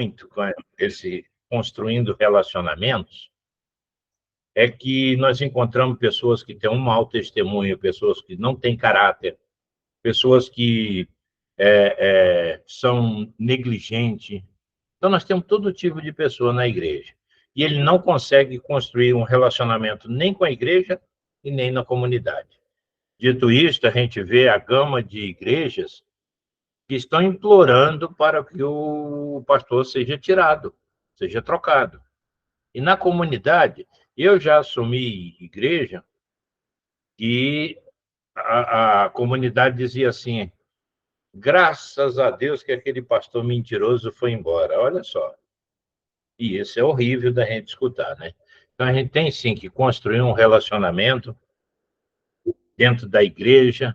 muito com esse construindo relacionamentos, é que nós encontramos pessoas que têm um mau testemunho, pessoas que não têm caráter, pessoas que são negligentes. Então, nós temos todo tipo de pessoa na igreja. E ele não consegue construir um relacionamento nem com a igreja e nem na comunidade. Dito isto, a gente vê a gama de igrejas que estão implorando para que o pastor seja tirado, seja trocado. E na comunidade, eu já assumi igreja e a comunidade dizia assim: graças a Deus que aquele pastor mentiroso foi embora. Olha só. E isso é horrível da gente escutar, né? Então, a gente tem, sim, que construir um relacionamento dentro da igreja,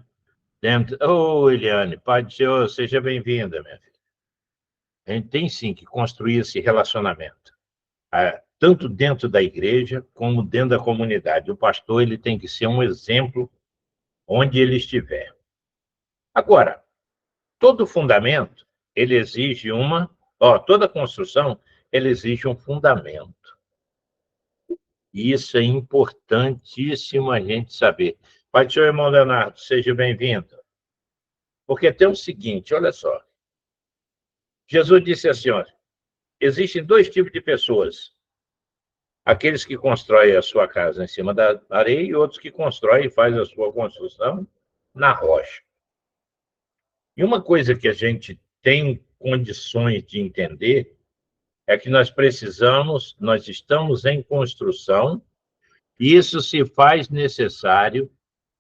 dentro... Ô, Eliane, Pai do Senhor, seja bem-vinda, minha filha. A gente tem, sim, que construir esse relacionamento, tanto dentro da igreja, como dentro da comunidade. O pastor, ele tem que ser um exemplo onde ele estiver. Agora, todo fundamento, ele exige toda construção, ele exige um fundamento. E isso é importantíssimo a gente saber. Pai do Senhor, irmão Leonardo, seja bem-vindo. Porque tem o seguinte, olha só. Jesus disse assim, olha, existem dois tipos de pessoas. Aqueles que constroem a sua casa em cima da areia e outros que constroem e fazem a sua construção na rocha. E uma coisa que a gente tem condições de entender é que nós estamos em construção, e isso se faz necessário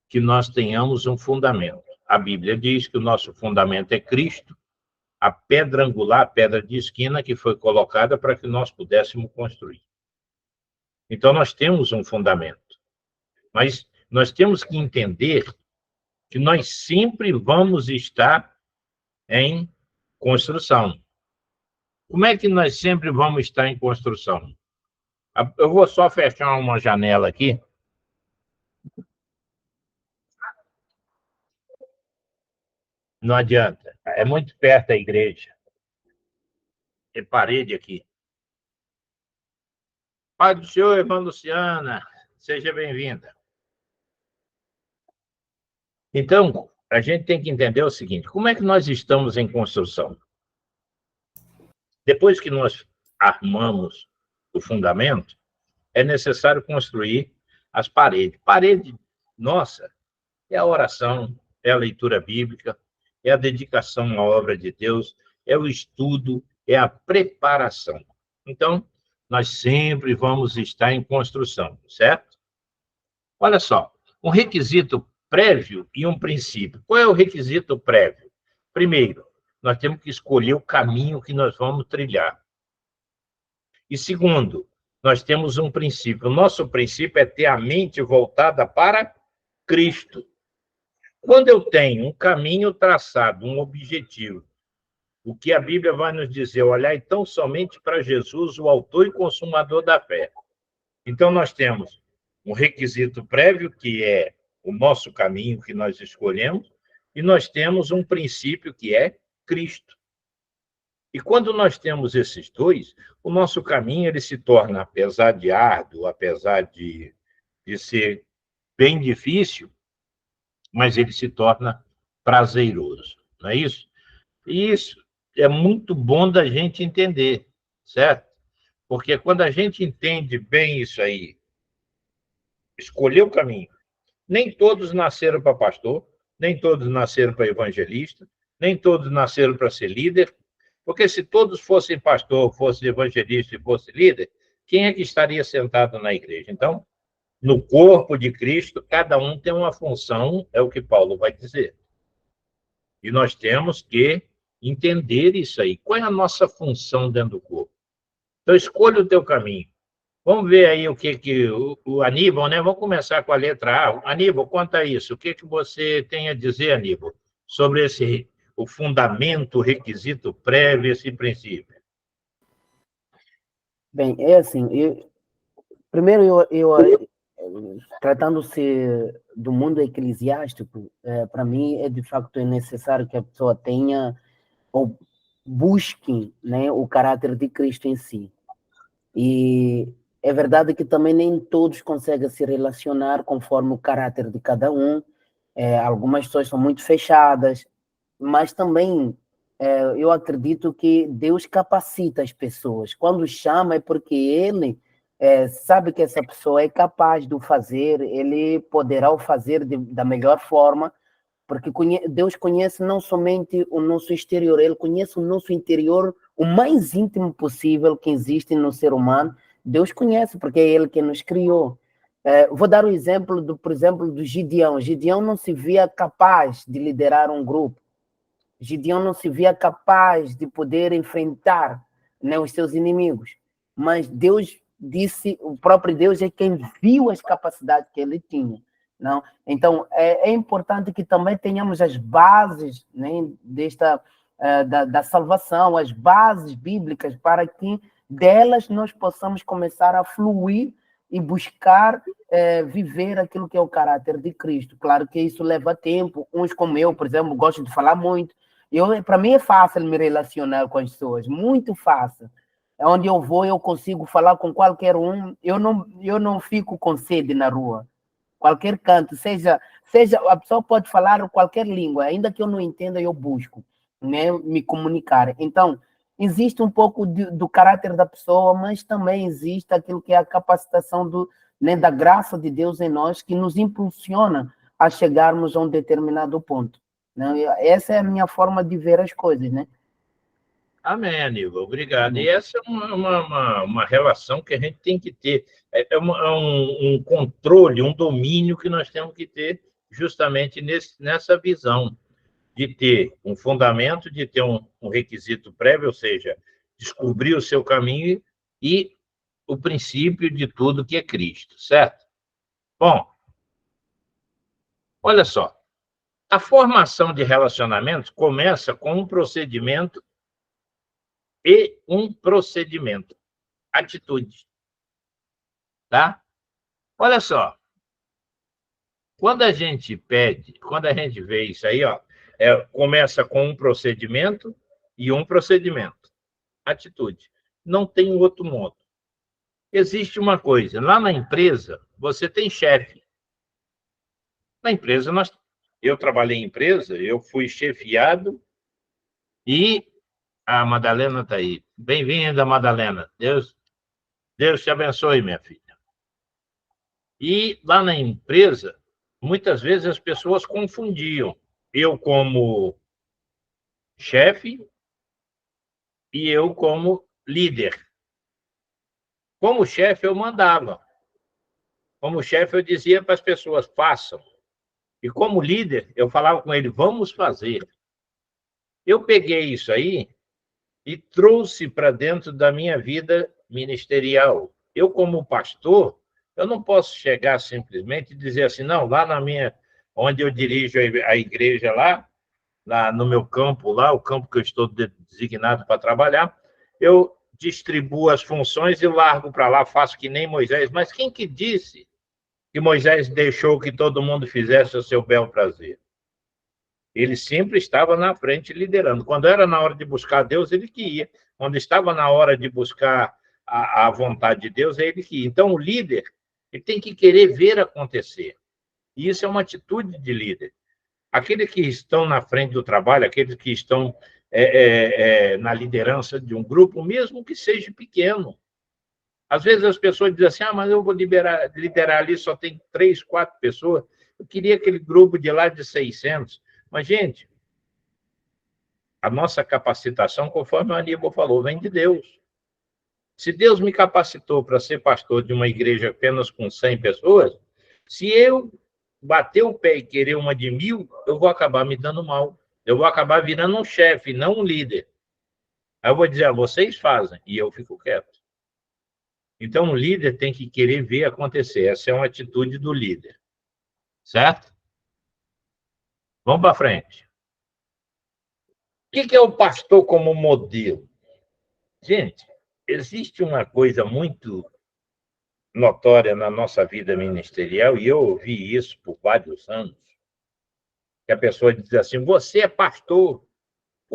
que nós tenhamos um fundamento. A Bíblia diz que o nosso fundamento é Cristo, a pedra angular, a pedra de esquina que foi colocada para que nós pudéssemos construir. Então, nós temos um fundamento. Mas nós temos que entender que nós sempre vamos estar em construção. Como é que nós sempre vamos estar em construção? Eu vou só fechar uma janela aqui. Não adianta. É muito perto da igreja. Tem parede aqui. Pai do Senhor, irmã Luciana, seja bem-vinda. Então, a gente tem que entender o seguinte: como é que nós estamos em construção? Depois que nós armamos o fundamento, é necessário construir as paredes. Parede, nossa, é a oração, é a leitura bíblica, é a dedicação à obra de Deus, é o estudo, é a preparação. Então, nós sempre vamos estar em construção, certo? Olha só, um requisito prévio e um princípio. Qual é o requisito prévio? Primeiro, nós temos que escolher o caminho que nós vamos trilhar. E segundo, nós temos um princípio. O nosso princípio é ter a mente voltada para Cristo. Quando eu tenho um caminho traçado, um objetivo, o que a Bíblia vai nos dizer, olhar então somente para Jesus, o autor e consumador da fé. Então, nós temos um requisito prévio, que é o nosso caminho que nós escolhemos, e nós temos um princípio, que é Cristo. E quando nós temos esses dois, o nosso caminho ele se torna, apesar de árduo, apesar de ser bem difícil, mas ele se torna prazeroso, não é isso? E isso é muito bom da gente entender, certo? Porque quando a gente entende bem isso aí, escolher o caminho, nem todos nasceram para pastor, nem todos nasceram para evangelista, nem todos nasceram para ser líder, porque se todos fossem pastor, fossem evangelista e fossem líder, quem é que estaria sentado na igreja? Então, no corpo de Cristo, cada um tem uma função, é o que Paulo vai dizer. E nós temos que entender isso aí. Qual é a nossa função dentro do corpo? Então, escolha o teu caminho. Vamos ver aí o que o Aníbal, né? Vamos começar com a letra A. Aníbal, conta isso. O que você tem a dizer, Aníbal, sobre o fundamento, o requisito prévio, esse princípio? Bem, é assim, primeiro tratando-se do mundo eclesiástico, para mim é de facto necessário que a pessoa tenha, ou busquem, né, o caráter de Cristo em si. E é verdade que também nem todos conseguem se relacionar conforme o caráter de cada um. Algumas pessoas são muito fechadas, mas também eu acredito que Deus capacita as pessoas. Quando chama é porque Ele sabe que essa pessoa é capaz de o fazer, Ele poderá o fazer da melhor forma, porque Deus conhece não somente o nosso exterior, Ele conhece o nosso interior, o mais íntimo possível que existe no ser humano. Deus conhece, porque é Ele que nos criou. Vou dar um exemplo, por exemplo, do Gideão. Gideão não se via capaz de liderar um grupo. Gideão não se via capaz de poder enfrentar, né, os seus inimigos. Mas Deus disse, o próprio Deus é quem viu as capacidades que ele tinha. Não? Então, é importante que também tenhamos as bases, né, da salvação, as bases bíblicas, para que delas nós possamos começar a fluir e buscar viver aquilo que é o caráter de Cristo. Claro que isso leva tempo. Uns como eu, por exemplo, gostam de falar muito. Para mim é fácil me relacionar com as pessoas, muito fácil. Onde eu vou, eu consigo falar com qualquer um. Eu não fico com sede na rua. Qualquer canto, seja a pessoa pode falar qualquer língua, ainda que eu não entenda, eu busco, né, me comunicar. Então, existe um pouco do caráter da pessoa, mas também existe aquilo que é a capacitação né, da graça de Deus em nós, que nos impulsiona a chegarmos a um determinado ponto. Né? Essa é a minha forma de ver as coisas, né? Amém, Aníbal, obrigado. E essa é uma relação que a gente tem que ter, um controle, um domínio que nós temos que ter justamente nessa visão de ter um fundamento, de ter um requisito prévio, ou seja, descobrir o seu caminho e o princípio de tudo que é Cristo, certo? Bom, olha só, a formação de relacionamentos começa com um procedimento e um procedimento, atitude, tá? Olha só, quando a gente vê isso aí, ó, começa com um procedimento e um procedimento, atitude. Não tem outro modo. Existe uma coisa, lá na empresa, você tem chefe. Na empresa, eu trabalhei em empresa, eu fui chefiado e a Madalena está aí. Bem-vinda, Madalena. Deus te abençoe, minha filha. E lá na empresa, muitas vezes as pessoas confundiam eu como chefe e eu como líder. Como chefe, eu mandava. Como chefe, eu dizia para as pessoas, façam. E como líder, eu falava com ele, vamos fazer. Eu peguei isso aí e trouxe para dentro da minha vida ministerial. Eu, como pastor, eu não posso chegar simplesmente e dizer assim, não, lá onde eu dirijo a igreja lá no meu campo, lá, o campo que eu estou designado para trabalhar, eu distribuo as funções e largo para lá, faço que nem Moisés. Mas quem que disse que Moisés deixou que todo mundo fizesse o seu bel prazer? Ele sempre estava na frente liderando. Quando era na hora de buscar Deus, ele que ia. Quando estava na hora de buscar a vontade de Deus, é ele que ia. Então, o líder, ele tem que querer ver acontecer. E isso é uma atitude de líder. Aqueles que estão na frente do trabalho, aqueles que estão na liderança de um grupo, mesmo que seja pequeno. Às vezes as pessoas dizem assim, mas eu vou liderar ali, só tem 3, 4 pessoas. Eu queria aquele grupo de lá de 600. Mas, gente, a nossa capacitação, conforme o Aníbal falou, vem de Deus. Se Deus me capacitou para ser pastor de uma igreja apenas com 100 pessoas, se eu bater o pé e querer uma de 1000, eu vou acabar me dando mal. Eu vou acabar virando um chefe, não um líder. Aí eu vou dizer, vocês fazem, e eu fico quieto. Então, o líder tem que querer ver acontecer. Essa é uma atitude do líder. Certo? Vamos para frente. O que é o pastor como modelo? Gente, existe uma coisa muito notória na nossa vida ministerial, e eu ouvi isso por vários anos, que a pessoa diz assim, você é pastor,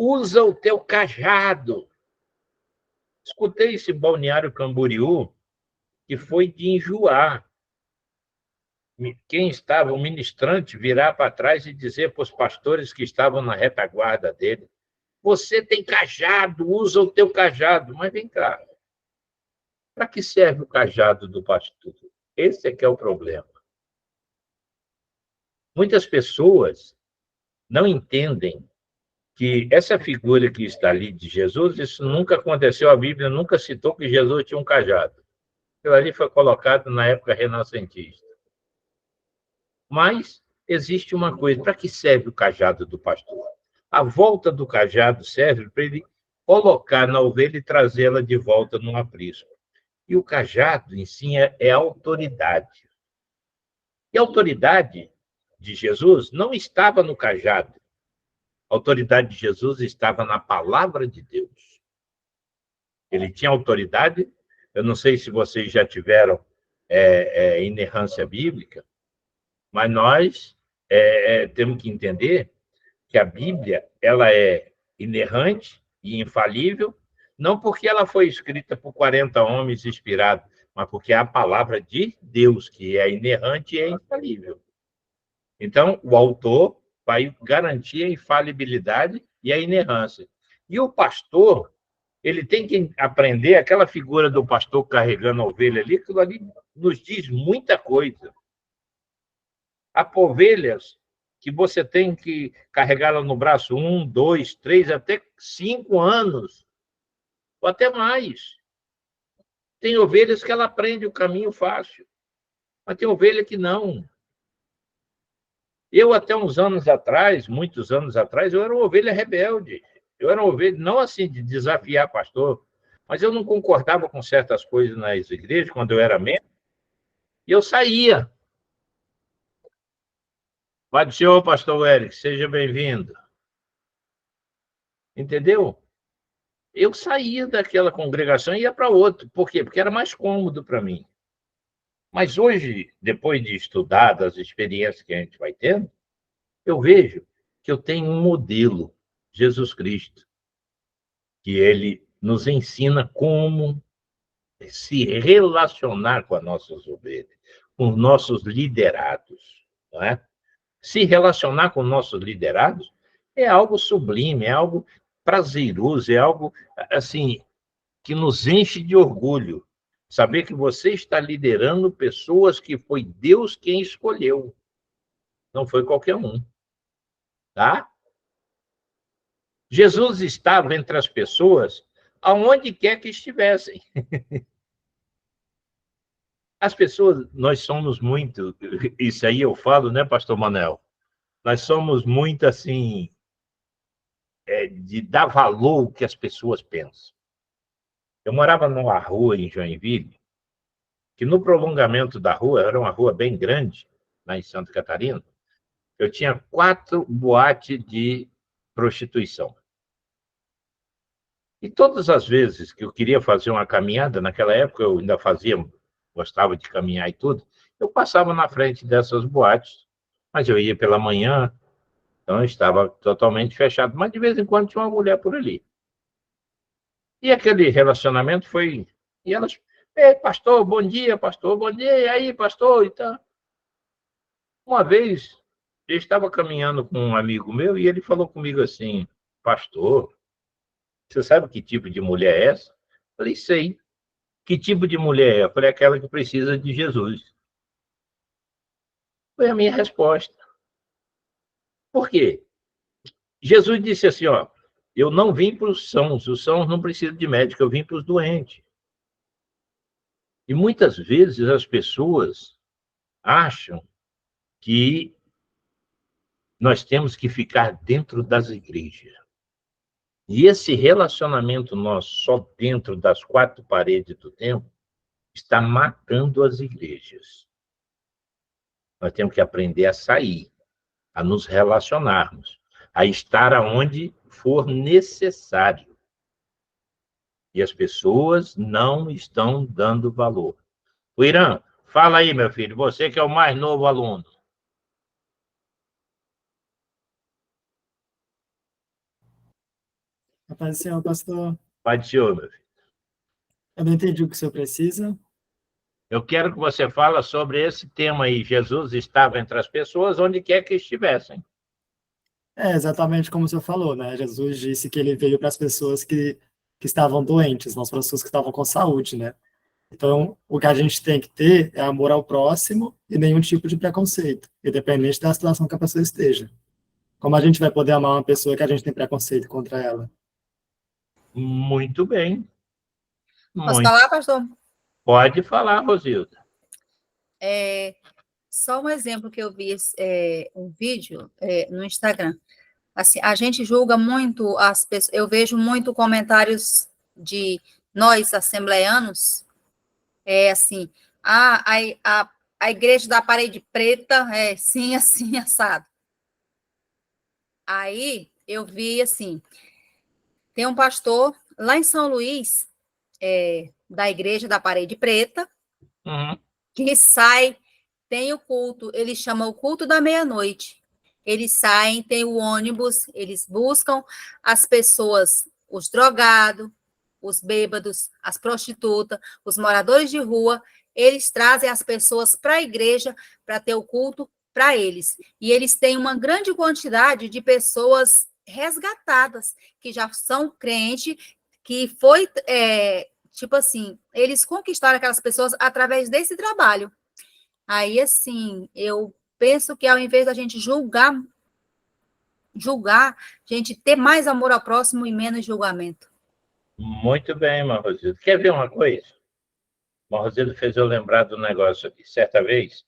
Usa o teu cajado. Escutei esse Balneário Camboriú, que foi de enjoar. Quem estava, o ministrante, virar para trás e dizer para os pastores que estavam na retaguarda dele: você tem cajado, usa o teu cajado. Mas vem cá, para que serve o cajado do pastor? Esse é que é o problema. Muitas pessoas não entendem que essa figura que está ali de Jesus, isso nunca aconteceu, a Bíblia nunca citou que Jesus tinha um cajado. Aquilo ali foi colocado na época renascentista. Mas existe uma coisa: para que serve o cajado do pastor? A volta do cajado serve para ele colocar na ovelha e trazê-la de volta no aprisco. E o cajado em si é autoridade. E a autoridade de Jesus não estava no cajado. A autoridade de Jesus estava na palavra de Deus. Ele tinha autoridade. Eu não sei se vocês já tiveram inerrância bíblica, mas nós temos que entender que a Bíblia ela é inerrante e infalível, não porque ela foi escrita por 40 homens inspirados, mas porque é a palavra de Deus, que é inerrante e é infalível. Então, o autor vai garantir a infalibilidade e a inerrância. E o pastor, ele tem que aprender, aquela figura do pastor carregando a ovelha ali, aquilo ali nos diz muita coisa. Há ovelhas que você tem que carregá-la no braço 1, 2, 3, até 5 anos, ou até mais. Tem ovelhas que ela aprende o caminho fácil, mas tem ovelha que não. Eu, até uns anos atrás, muitos anos atrás, eu era uma ovelha rebelde. Eu era uma ovelha, não assim de desafiar pastor, mas eu não concordava com certas coisas nas igrejas, quando eu era membro, e eu saía. Pai do Senhor, pastor Eric, seja bem-vindo. Entendeu? Eu saía daquela congregação e ia para outra. Por quê? Porque era mais cômodo para mim. Mas hoje, depois de estudar das experiências que a gente vai tendo, eu vejo que eu tenho um modelo, Jesus Cristo, que ele nos ensina como se relacionar com as nossas ovelhas, com os nossos liderados, não é? Se relacionar com nossos liderados é algo sublime, é algo prazeroso, é algo assim que nos enche de orgulho. Saber que você está liderando pessoas que foi Deus quem escolheu, não foi qualquer um, tá? Jesus estava entre as pessoas aonde quer que estivessem. As pessoas, nós somos muito, isso aí eu falo, né, pastor Manel? Nós somos muito assim, de dar valor ao que as pessoas pensam. Eu morava numa rua em Joinville, que no prolongamento da rua, era uma rua bem grande, lá em Santa Catarina, eu tinha 4 boates de prostituição. E todas as vezes que eu queria fazer uma caminhada, naquela época eu ainda fazia, gostava de caminhar e tudo, eu passava na frente dessas boates, mas eu ia pela manhã, então estava totalmente fechado, mas de vez em quando tinha uma mulher por ali. E aquele relacionamento foi... E elas, ei, pastor, bom dia, e aí, pastor, e tal. Uma vez, eu estava caminhando com um amigo meu e ele falou comigo assim: pastor, você sabe que tipo de mulher é essa? Eu falei: sei. Que tipo de mulher é? Eu falei: aquela que precisa de Jesus. Foi a minha resposta. Por quê? Jesus disse assim, ó: eu não vim para os sãos não precisam de médico, eu vim para os doentes. E muitas vezes as pessoas acham que nós temos que ficar dentro das igrejas. E esse relacionamento nosso só dentro das 4 paredes do templo está matando as igrejas. Nós temos que aprender a sair, a nos relacionarmos, a estar aonde for necessário. E as pessoas não estão dando valor. O Irã, fala aí, meu filho, você que é o mais novo aluno. Paz do Senhor, pastor. Pai do Senhor, meu filho. Eu não entendi o que o senhor precisa. Eu quero que você fale sobre esse tema aí. Jesus estava entre as pessoas onde quer que estivessem. É exatamente como o senhor falou, né? Jesus disse que ele veio para as pessoas que estavam doentes, não para as pessoas que estavam com saúde, né? Então, o que a gente tem que ter é amor ao próximo e nenhum tipo de preconceito, independente da situação que a pessoa esteja. Como a gente vai poder amar uma pessoa que a gente tem preconceito contra ela? Muito bem. Posso falar, pastor? Pode falar, Rosilda. Só um exemplo que eu vi, um vídeo no Instagram. Assim, a gente julga muito as pessoas. Eu vejo muito comentários de nós, assembleanos, assim, a igreja da parede preta é sim, assim, assado. Aí eu vi assim, tem um pastor lá em São Luís, da igreja da parede preta, que sai, tem o culto, ele chama o culto da meia-noite. Eles saem, tem o ônibus, eles buscam as pessoas, os drogados, os bêbados, as prostitutas, os moradores de rua, eles trazem as pessoas para a igreja para ter o culto para eles. E eles têm uma grande quantidade de pessoas resgatadas, que já são crentes, que foi, tipo assim, eles conquistaram aquelas pessoas através desse trabalho. Aí, assim, eu penso que ao invés da gente julgar, a gente ter mais amor ao próximo e menos julgamento. Muito bem, Marrosildo. Quer ver uma coisa? Marrosildo fez eu lembrar do negócio aqui. Certa vez,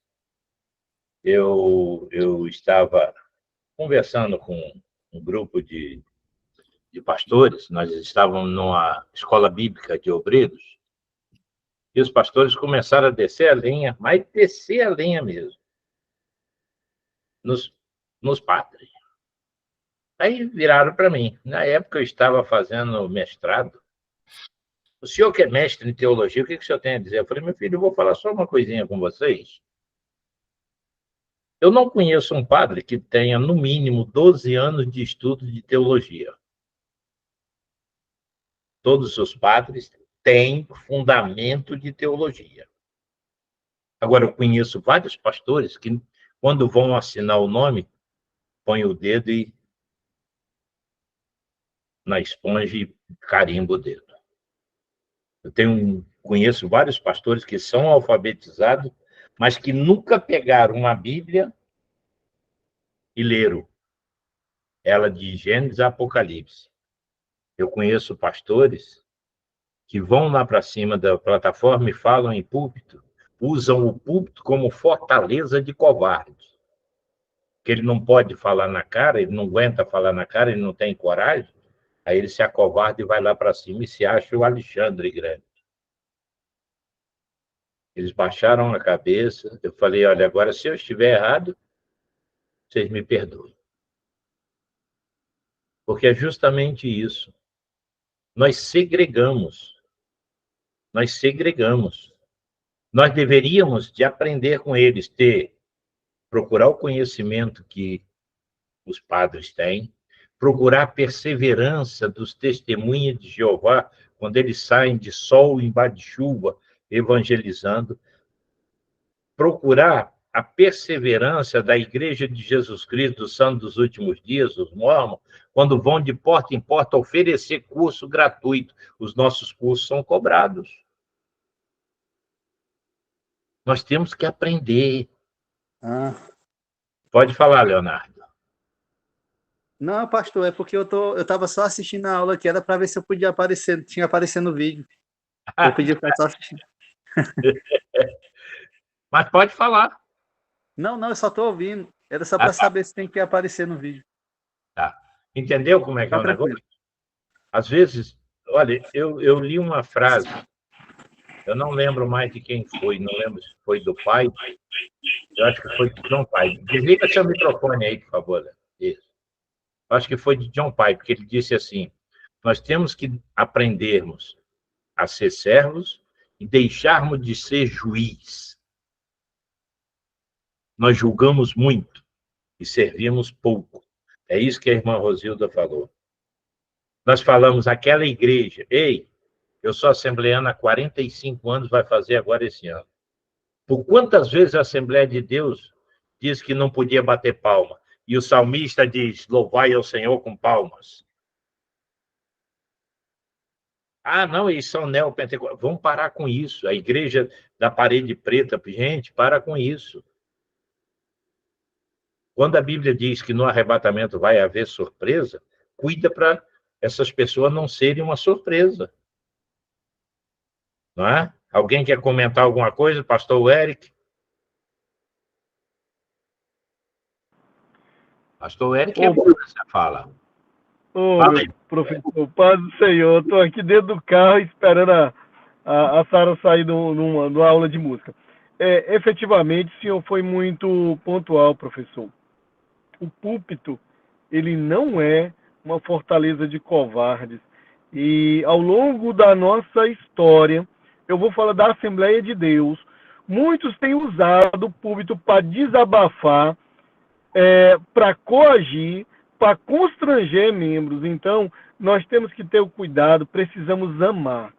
eu estava conversando com um grupo de pastores, nós estávamos numa escola bíblica de obreiros, e os pastores começaram a descer a lenha, mas descer a lenha mesmo, nos padres. Aí viraram para mim. Na época eu estava fazendo mestrado. O senhor que é mestre em teologia, o que o senhor tem a dizer? Eu falei, meu filho, eu vou falar só uma coisinha com vocês. Eu não conheço um padre que tenha, no mínimo, 12 anos de estudo de teologia. Todos os padres têm fundamento de teologia. Agora, eu conheço vários pastores que, quando vão assinar o nome, põem o dedo na esponja e carimba o dedo. Conheço vários pastores que são alfabetizados, mas que nunca pegaram uma Bíblia e leram ela de Gênesis a Apocalipse. Eu conheço pastores que vão lá para cima da plataforma e falam em púlpito, usam o púlpito como fortaleza de covarde. Que ele não pode falar na cara, ele não aguenta falar na cara, ele não tem coragem, aí ele se acovarda e vai lá para cima e se acha o Alexandre Grande. Eles baixaram a cabeça, eu falei, olha, agora se eu estiver errado, vocês me perdoem. Porque é justamente isso. Nós segregamos. Nós segregamos. Nós deveríamos de aprender com eles, procurar o conhecimento que os padres têm, procurar a perseverança dos testemunhas de Jeová, quando eles saem de sol embaixo de chuva, evangelizando, procurar a perseverança da Igreja de Jesus Cristo dos Santos dos Últimos Dias, os mormons, quando vão de porta em porta oferecer curso gratuito. Os nossos cursos são cobrados. Nós temos que aprender. Pode falar, Leonardo. Não, pastor, é porque eu estava só assistindo a aula aqui, era para ver se eu podia aparecer, tinha aparecido no vídeo. Eu podia ficar só assistindo. Mas pode falar. Não, eu só estou ouvindo. Era só para saber se tem que aparecer no vídeo. Tá. Entendeu como é que é o negócio? Às vezes, olha, eu li uma frase, eu não lembro mais de quem foi, não lembro se foi do pai, eu acho que foi de John Pai. Desliga seu microfone aí, por favor. Isso. Acho que foi de John Pai, porque ele disse assim, nós temos que aprendermos a ser servos e deixarmos de ser juiz. Nós julgamos muito e servimos pouco. É isso que a irmã Rosilda falou. Nós falamos, aquela igreja, ei, eu sou assembleano há 45 anos, vai fazer agora esse ano. Por quantas vezes a Assembleia de Deus diz que não podia bater palma? E o salmista diz, louvai ao Senhor com palmas. Ah, não, eles são neopentecostais. Vamos parar com isso. A igreja da parede preta, gente, para com isso. Quando a Bíblia diz que no arrebatamento vai haver surpresa, cuida para essas pessoas não serem uma surpresa. Não é? Alguém quer comentar alguma coisa? Pastor Eric? Pastor Eric é bom nessa fala. Ô, meu professor, paz do Senhor, estou aqui dentro do carro esperando a Sara sair numa aula de música. Efetivamente, o senhor foi muito pontual, professor. O púlpito, ele não é uma fortaleza de covardes. E ao longo da nossa história, eu vou falar da Assembleia de Deus, muitos têm usado o púlpito para desabafar, para coagir, para constranger membros. Então, nós temos que ter o cuidado, precisamos amar.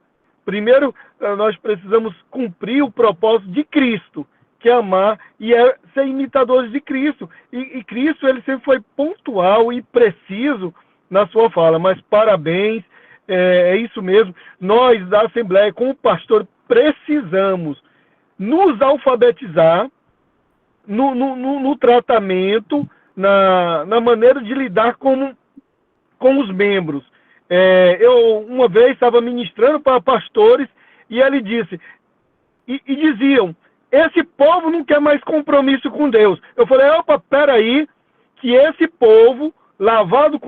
Primeiro, nós precisamos cumprir o propósito de Cristo, que é amar e é ser imitadores de Cristo. E Cristo, ele sempre foi pontual e preciso na sua fala. Mas parabéns, é isso mesmo. Nós, da Assembleia, como pastor, precisamos nos alfabetizar no tratamento, na maneira de lidar com os membros. Eu, uma vez, estava ministrando para pastores e ele disse, e diziam, esse povo não quer mais compromisso com Deus. Eu falei, opa, peraí, que esse povo, lavado,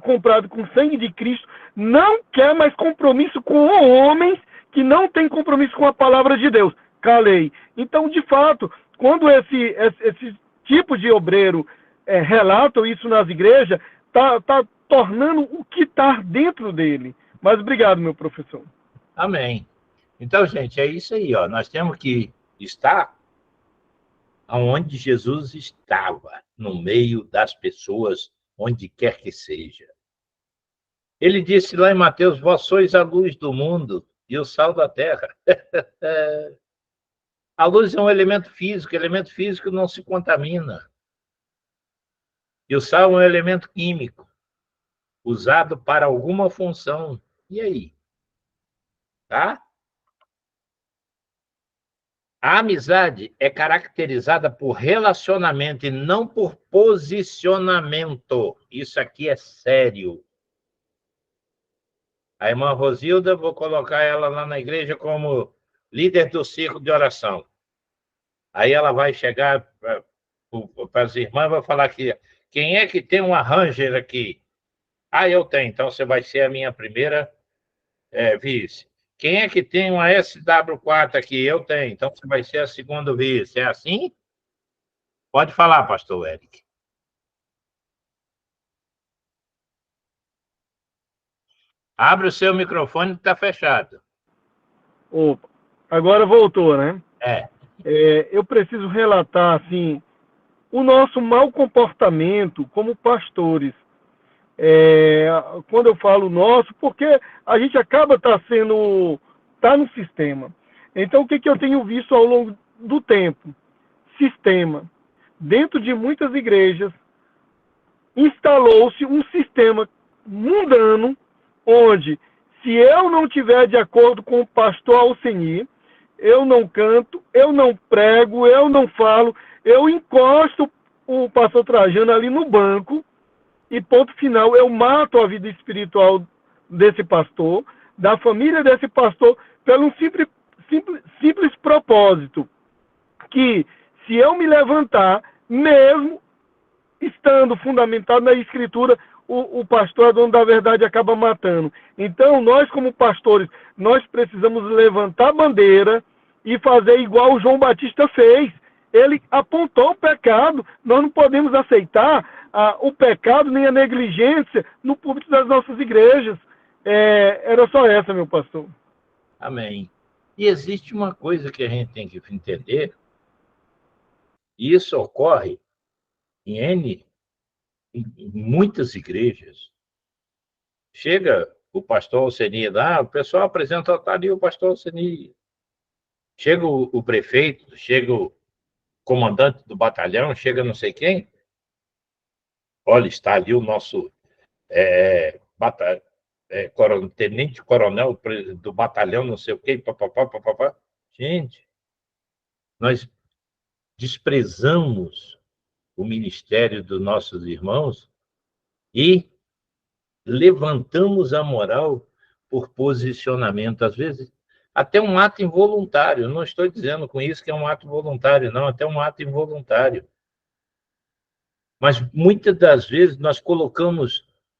comprado com sangue de Cristo, não quer mais compromisso com homens que não têm compromisso com a palavra de Deus. Calei. Então, de fato, quando esse tipo de obreiro relatam isso nas igrejas, tá tornando o que está dentro dele. Mas obrigado, meu professor. Amém. Então, gente, é isso aí, ó. Nós temos que estar onde Jesus estava, no meio das pessoas, onde quer que seja. Ele disse lá em Mateus, vós sois a luz do mundo e o sal da terra. A luz é um elemento físico não se contamina. E o sal é um elemento químico, usado para alguma função. E aí? Tá? A amizade é caracterizada por relacionamento e não por posicionamento. Isso aqui é sério. A irmã Rosilda, vou colocar ela lá na igreja como líder do círculo de oração. Aí ela vai chegar para as irmãs e vai falar que quem é que tem um arranger aqui? Ah, eu tenho, então você vai ser a minha primeira vice. Quem é que tem uma SW4 aqui? Eu tenho, então você vai ser a segunda vice. É assim? Pode falar, pastor Eric. Abre o seu microfone que está fechado. Opa, agora voltou, né? Eu preciso relatar, assim, o nosso mau comportamento como pastores. Quando eu falo nosso, porque a gente acaba tá no sistema. Então, o que eu tenho visto ao longo do tempo? Sistema. Dentro de muitas igrejas, instalou-se um sistema mundano, onde, se eu não tiver de acordo com o pastor Alcenir, eu não canto, eu não prego, eu não falo, eu encosto o pastor Trajano ali no banco, e ponto final, eu mato a vida espiritual desse pastor, da família desse pastor, pelo simples propósito, que se eu me levantar, mesmo estando fundamentado na Escritura, o pastor, a dono da verdade, acaba matando. Então, nós como pastores, nós precisamos levantar a bandeira e fazer igual o João Batista fez. Ele apontou o pecado, nós não podemos aceitar o pecado nem a negligência no púlpito das nossas igrejas. Era só essa, meu pastor. Amém. E existe uma coisa que a gente tem que entender, e isso ocorre em muitas igrejas, chega o pastor Alceni lá, o pessoal apresenta, tá ali o pastor Alceni. Chega o prefeito, chega o comandante do batalhão, chega não sei quem. Olha, está ali o nosso tenente-coronel do batalhão, não sei o quê, papapá, papapá. Gente, nós desprezamos o ministério dos nossos irmãos e levantamos a moral por posicionamento, às vezes até um ato involuntário. Não estou dizendo com isso que é um ato voluntário, não, até um ato involuntário. Mas muitas das vezes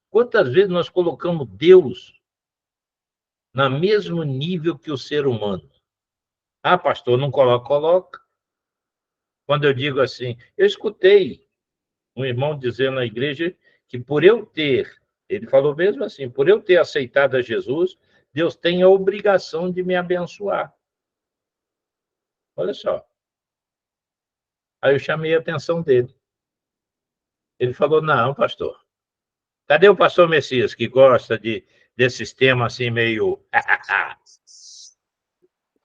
quantas vezes nós colocamos Deus no mesmo nível que o ser humano? Ah, pastor, não coloca, coloca. Quando eu digo assim, eu escutei um irmão dizendo na igreja que ele falou mesmo assim, por eu ter aceitado a Jesus, Deus tem a obrigação de me abençoar. Olha só. Aí eu chamei a atenção dele. Ele falou, não, pastor. Cadê o pastor Messias, que gosta desses temas assim meio...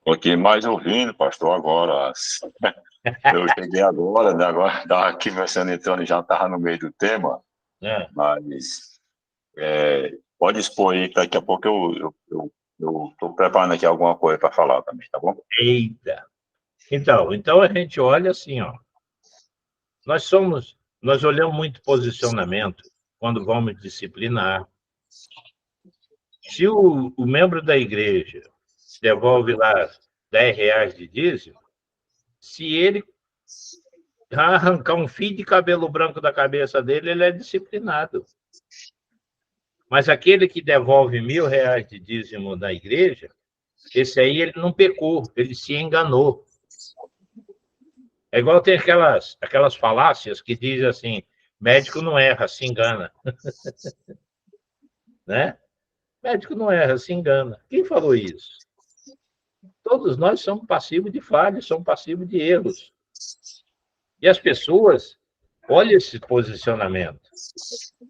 Ok, mais ouvindo, pastor, agora. Eu cheguei agora, né? Agora estava aqui conversando, entrando, já estava no meio do tema, mas pode expor aí, daqui a pouco eu estou preparando aqui alguma coisa para falar também, tá bom? Eita! Então a gente olha assim, ó. Nós olhamos muito posicionamento quando vamos disciplinar. Se o membro da igreja devolve lá R$10 de dízimo, se ele arrancar um fio de cabelo branco da cabeça dele, ele é disciplinado. Mas aquele que devolve R$1.000 de dízimo da igreja, esse aí ele não pecou, ele se enganou. É igual tem aquelas falácias que dizem assim, médico não erra, se engana. Né? Médico não erra, se engana. Quem falou isso? Todos nós somos passivos de falhas, somos passivos de erros. E as pessoas, olha esse posicionamento.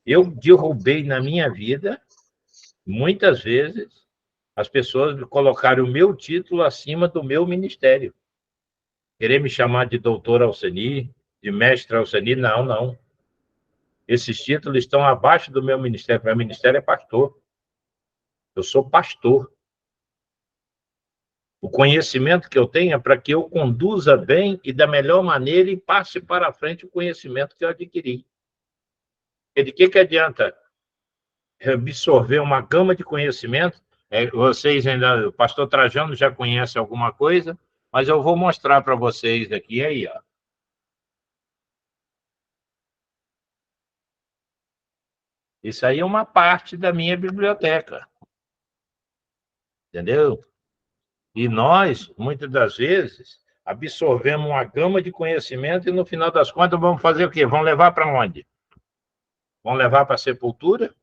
Eu derrubei na minha vida, muitas vezes, as pessoas colocaram o meu título acima do meu ministério. Querer me chamar de doutor Alceni, de mestre Alceni, não. Esses títulos estão abaixo do meu ministério. Meu ministério é pastor. Eu sou pastor. O conhecimento que eu tenho é para que eu conduza bem e da melhor maneira e passe para frente o conhecimento que eu adquiri. E de que adianta absorver uma gama de conhecimento? Vocês ainda, o pastor Trajano já conhece alguma coisa, mas eu vou mostrar para vocês aqui, aí, ó. Isso aí é uma parte da minha biblioteca. Entendeu? E nós, muitas das vezes, absorvemos uma gama de conhecimento e, no final das contas, vamos fazer o quê? Vamos levar para onde? Vamos levar para a sepultura?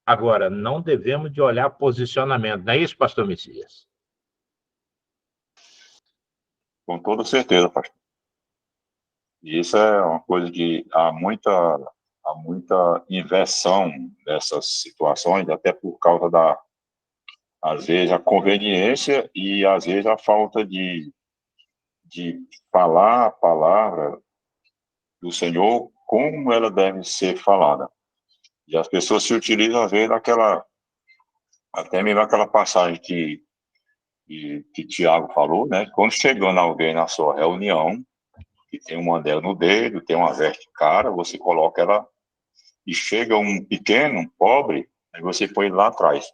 Agora, não devemos de olhar posicionamento. Não é isso, pastor Messias? Com toda certeza, pastor. E isso é uma coisa que há muita inversão dessas situações, até por causa às vezes, a conveniência e, às vezes, a falta de falar a palavra do Senhor como ela deve ser falada. E as pessoas se utilizam, às vezes, até mesmo aquela passagem que Tiago falou, né? Quando chegando alguém na sua reunião, que tem um anel no dedo, tem uma veste cara, você coloca ela, e chega um pequeno, um pobre, aí você põe lá atrás.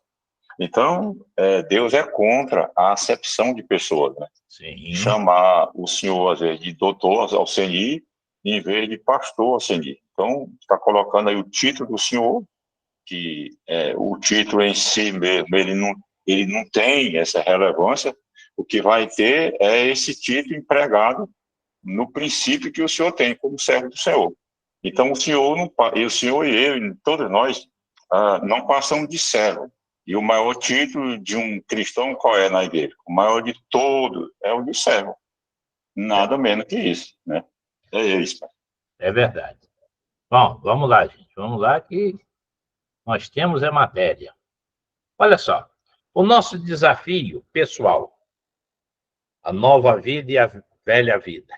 Então, Deus é contra a acepção de pessoas, né? Sim. Chamar o senhor, às vezes, de doutor Alceni, em vez de pastor Alceni. Então, está colocando aí o título do senhor, que o título em si mesmo, ele não tem essa relevância. O que vai ter é esse título empregado no princípio que o senhor tem como servo do Senhor. Então, o senhor e eu, e todos nós, não passamos de servo. E o maior título de um cristão, qual é na igreja? O maior de todos é o de servo. Nada menos que isso, né? É isso. É verdade. Bom, vamos lá, gente. Vamos lá que Nós temos é matéria. Olha só, o nosso desafio pessoal, a nova vida e a velha vida.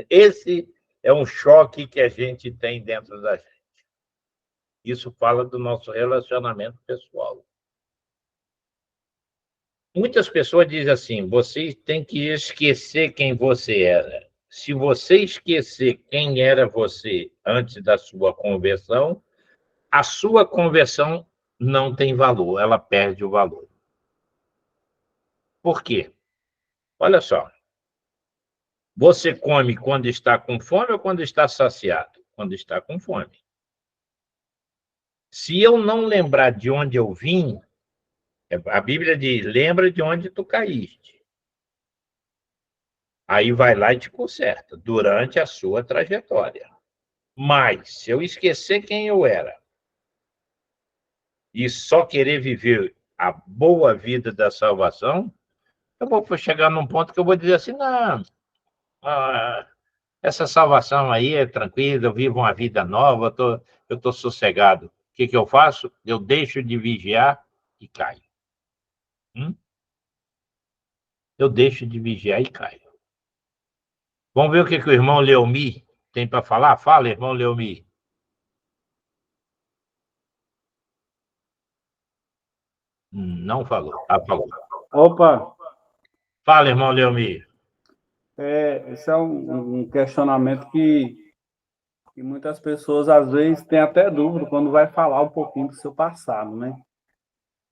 Esse é um choque que a gente tem dentro da gente. Isso fala do nosso relacionamento pessoal. Muitas pessoas dizem assim, você tem que esquecer quem você era. Se você esquecer quem era você antes da sua conversão, a sua conversão não tem valor, ela perde o valor. Por quê? Olha só, você come quando está com fome ou quando está saciado? Quando está com fome. Se eu não lembrar de onde eu vim, a Bíblia diz, lembra de onde tu caíste. Aí vai lá e te conserta, durante a sua trajetória. Mas, se eu esquecer quem eu era e só querer viver a boa vida da salvação, eu vou chegar num ponto que eu vou dizer assim, não, essa salvação aí é tranquila, eu vivo uma vida nova, eu tô sossegado. O que eu faço? Eu deixo de vigiar e caio. Eu deixo de vigiar e caio. Vamos ver o que o irmão Leomi tem para falar? Fala, irmão Leomi. Não falou. Falou. Opa, Fala, irmão Leomi. esse é um questionamento que muitas pessoas, às vezes, têm até dúvida quando vai falar um pouquinho do seu passado, né?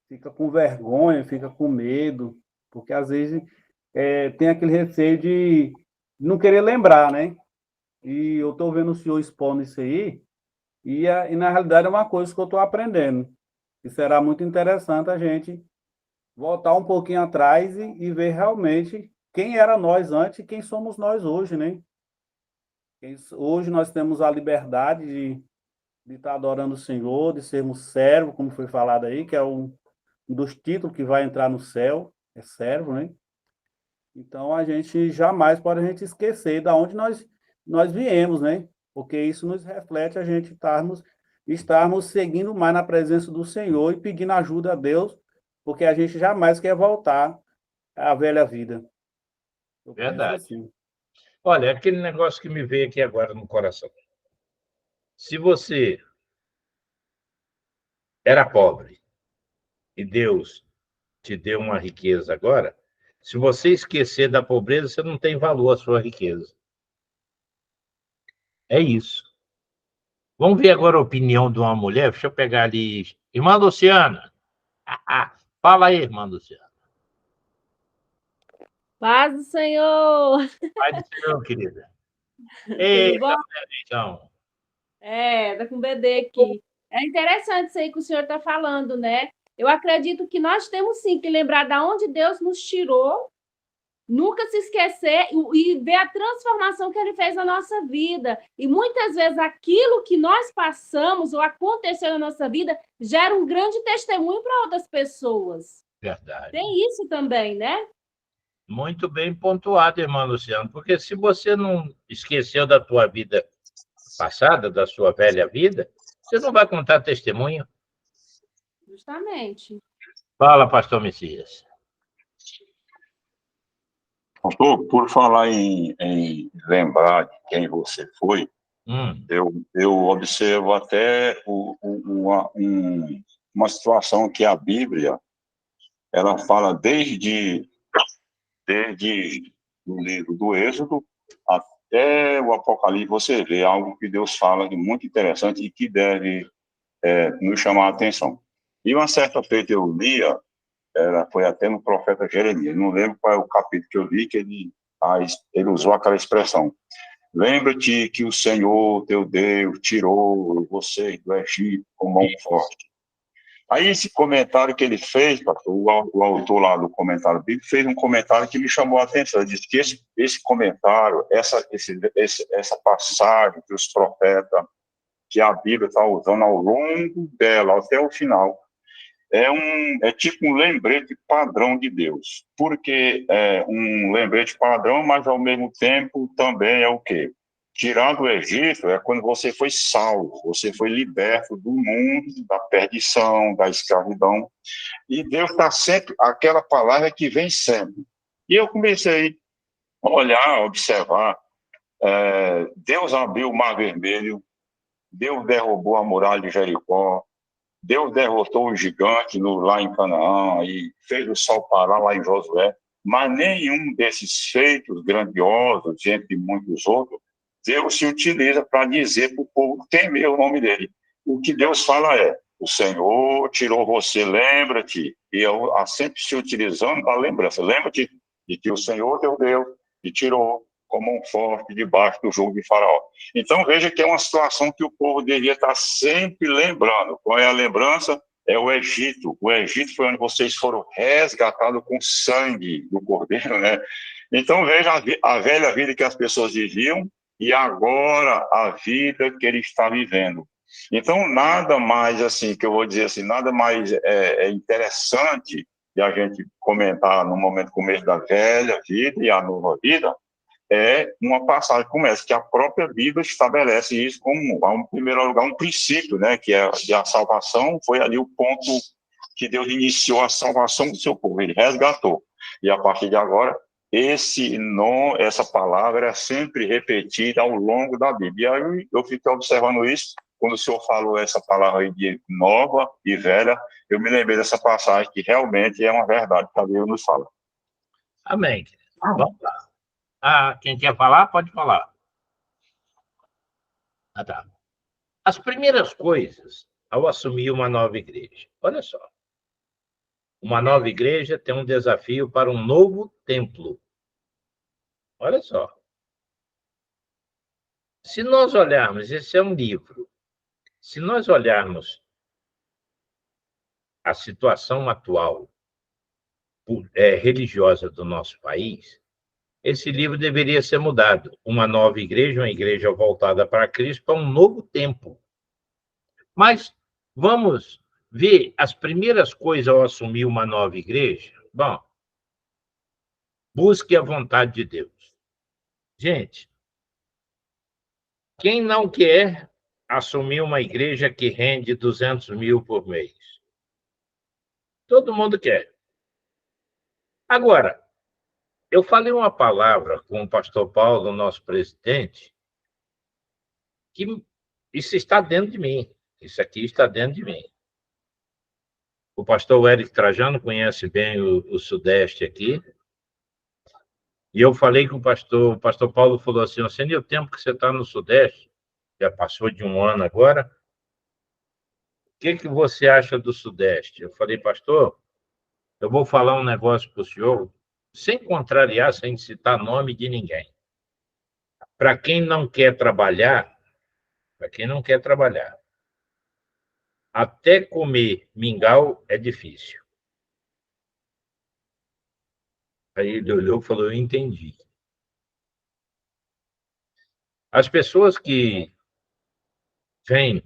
Fica com vergonha, fica com medo, porque, às vezes, tem aquele receio de não querer lembrar, né? E eu estou vendo o senhor expondo isso aí, e na realidade é uma coisa que eu estou aprendendo. E será muito interessante a gente voltar um pouquinho atrás e ver realmente quem era nós antes e quem somos nós hoje, né? Hoje nós temos a liberdade de estar adorando o Senhor, de sermos servos, como foi falado aí, que é um dos títulos que vai entrar no céu, é servo, né? Então a gente jamais pode esquecer de onde nós viemos, né? Porque isso nos reflete a gente estarmos seguindo mais na presença do Senhor e pedindo ajuda a Deus, porque a gente jamais quer voltar à velha vida. Eu Verdade. assim. Olha, é aquele negócio que me veio aqui agora no coração. Se você era pobre e Deus te deu uma riqueza agora, se você esquecer da pobreza, você não tem valor à sua riqueza. É isso. Vamos ver agora a opinião de uma mulher. Deixa eu pegar ali. Irmã Luciana. Fala aí, irmã Luciana. Paz do Senhor! Paz do Senhor, querida. Tudo bom? Então. Tá com BD aqui. É interessante isso aí que o senhor está falando, né? Eu acredito que nós temos sim que lembrar de onde Deus nos tirou, nunca se esquecer e ver a transformação que Ele fez na nossa vida. E muitas vezes aquilo que nós passamos ou aconteceu na nossa vida gera um grande testemunho para outras pessoas. Verdade. Tem isso também, né? Muito bem pontuado, irmã Luciana, porque se você não esqueceu da tua vida passada, da sua velha vida, você não vai contar testemunho. Justamente. Fala, pastor Messias. Pastor, por falar em lembrar de quem você foi, eu observo até uma situação que a Bíblia ela fala desde o livro do Êxodo até o Apocalipse, você vê algo que Deus fala de muito interessante e que deve nos chamar a atenção. E uma certa feita eu lia, foi até no profeta Jeremias, não lembro qual é o capítulo que eu li, que ele usou aquela expressão: lembra-te que o Senhor, teu Deus, tirou você do Egito com mão forte. Aí esse comentário que ele fez, pastor, o autor lá do comentário bíblico fez um comentário que me chamou a atenção. Ele disse que esse comentário, essa passagem que os profetas, que a Bíblia está usando ao longo dela, até o final, é tipo um lembrete padrão de Deus. Porque é um lembrete padrão, mas ao mesmo tempo também é o quê? tirando o Egito, é quando você foi salvo, você foi liberto do mundo, da perdição, da escravidão. E Deus está sempre, aquela palavra que vem sempre. E eu comecei a olhar, a observar. Deus abriu o Mar Vermelho, Deus derrubou a muralha de Jericó, Deus derrotou o gigante lá em Canaã e fez o sol parar lá em Josué. Mas nenhum desses feitos grandiosos, entre muitos outros, Deus se utiliza para dizer para o povo temer o nome dele. O que Deus fala é: o Senhor tirou você, lembra-te. E eu sempre se utilizando da lembrança. Lembra-te de que o Senhor teu Deus te tirou como um forte debaixo do jugo de Faraó. Então, veja que é uma situação que o povo devia estar sempre lembrando. Qual é a lembrança? É o Egito. O Egito foi onde vocês foram resgatados com sangue do cordeiro, né? Então, veja a velha vida que as pessoas viviam e agora a vida que ele está vivendo. Então, nada mais, assim, que eu vou dizer assim, nada mais interessante de a gente comentar no momento começo da velha vida e a nova vida, é uma passagem como essa, que a própria Bíblia estabelece isso como, em primeiro lugar, um princípio, né, que é a salvação. Foi ali o ponto que Deus iniciou a salvação do seu povo, ele resgatou. E a partir de agora, essa palavra é sempre repetida ao longo da Bíblia. E aí eu fiquei observando isso, quando o senhor falou essa palavra aí de nova e velha, eu me lembrei dessa passagem que realmente é uma verdade que a Bíblia nos fala. Amém. Vamos lá. Quem quer falar, pode falar. Tá. As primeiras coisas ao assumir uma nova igreja. Olha só. Uma nova igreja tem um desafio para um novo templo. Olha só. Se nós olharmos, esse é um livro. Se nós olharmos a situação atual religiosa do nosso país, esse livro deveria ser mudado. Uma nova igreja, uma igreja voltada para Cristo, para um novo tempo. Mas vamos ver as primeiras coisas ao assumir uma nova igreja? Bom, busque a vontade de Deus. Gente, quem não quer assumir uma igreja que rende 200 mil por mês? Todo mundo quer. Agora, eu falei uma palavra com o pastor Paulo, nosso presidente, que isso está dentro de mim. Isso aqui está dentro de mim. O pastor Eric Trajano conhece bem o Sudeste aqui. E eu falei com o pastor Paulo falou assim: "Senhor, o tempo que você está no Sudeste, já passou de um ano agora, o que você acha do Sudeste?" Eu falei: "Pastor, eu vou falar um negócio para o senhor, sem contrariar, sem citar nome de ninguém. Para quem não quer trabalhar, até comer mingau é difícil." Aí ele olhou e falou: "Eu entendi." As pessoas que vêm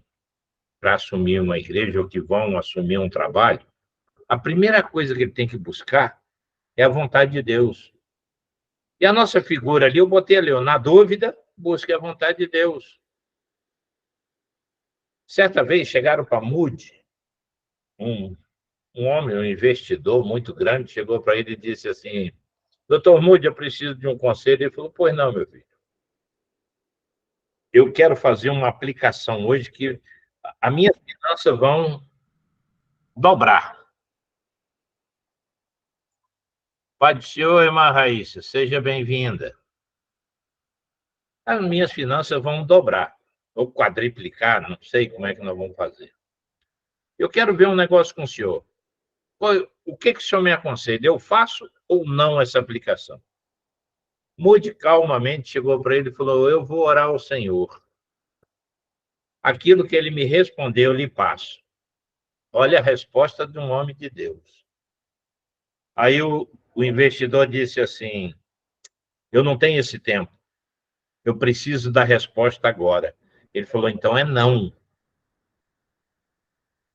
para assumir uma igreja ou que vão assumir um trabalho, a primeira coisa que ele tem que buscar é a vontade de Deus. E a nossa figura ali, eu botei ali, na dúvida, busque a vontade de Deus. Certa vez chegaram para Moody, um homem, um investidor muito grande, chegou para ele e disse assim: "Doutor Moody, eu preciso de um conselho." Ele falou: "Pois não, meu filho. Eu quero fazer uma aplicação hoje que as minhas finanças vão dobrar." Pai do Senhor, irmã Raíssa, seja bem-vinda. As minhas finanças vão dobrar, ou quadriplicar, não sei como é que nós vamos fazer. Eu quero ver um negócio com o senhor. O que o senhor me aconselha? Eu faço ou não essa aplicação? Muito calmamente chegou para ele e falou: "Eu vou orar ao Senhor. Aquilo que ele me respondeu, eu lhe passo." Olha a resposta de um homem de Deus. Aí o investidor disse assim: "Eu não tenho esse tempo. Eu preciso da resposta agora." Ele falou: "Então é não."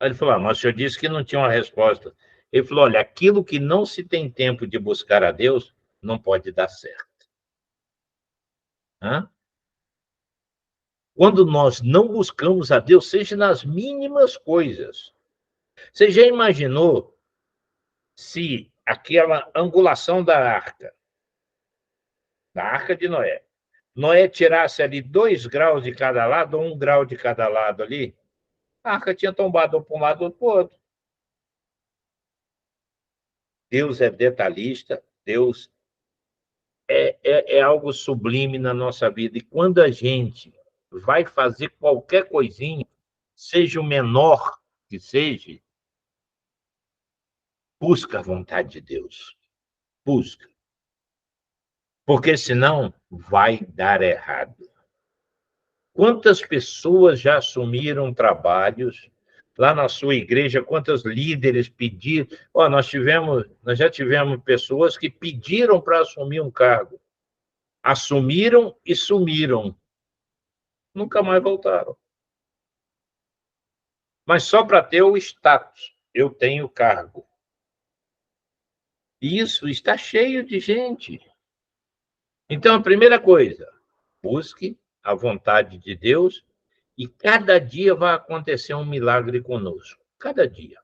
Aí ele falou: "Mas o senhor disse que não tinha uma resposta." Ele falou: "Olha, aquilo que não se tem tempo de buscar a Deus, não pode dar certo." Hã? quando nós não buscamos a Deus, seja nas mínimas coisas. Você já imaginou se aquela angulação da arca de Noé tirasse ali 2 graus de cada lado, ou 1 grau de cada lado ali, a arca tinha tombado um para um lado, outro para o outro. Deus é detalhista, Deus é algo sublime na nossa vida. E quando a gente vai fazer qualquer coisinha, seja o menor que seja, busca a vontade de Deus. Busca. Porque senão vai dar errado. Quantas pessoas já assumiram trabalhos lá na sua igreja? Quantos líderes pediram? Nós já tivemos pessoas que pediram para assumir um cargo. Assumiram e sumiram. Nunca mais voltaram. Mas só para ter o status. Eu tenho cargo. Isso está cheio de gente. Então, a primeira coisa, busque a vontade de Deus e cada dia vai acontecer um milagre conosco. Cada dia.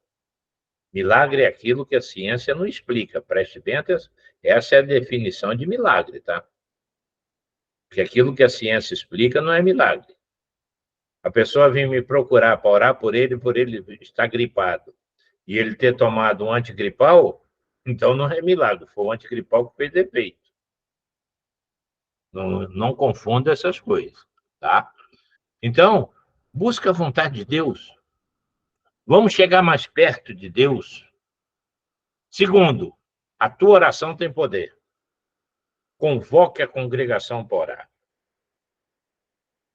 Milagre é aquilo que a ciência não explica. Preste bem atenção. Essa é a definição de milagre, tá? Porque aquilo que a ciência explica não é milagre. A pessoa vem me procurar para orar por ele estar gripado. E ele ter tomado um antigripal, então não é milagre. Foi o antigripal que fez efeito. Não confunda essas coisas, tá? Então, busca a vontade de Deus. Vamos chegar mais perto de Deus. Segundo, a tua oração tem poder. Convoque a congregação para orar.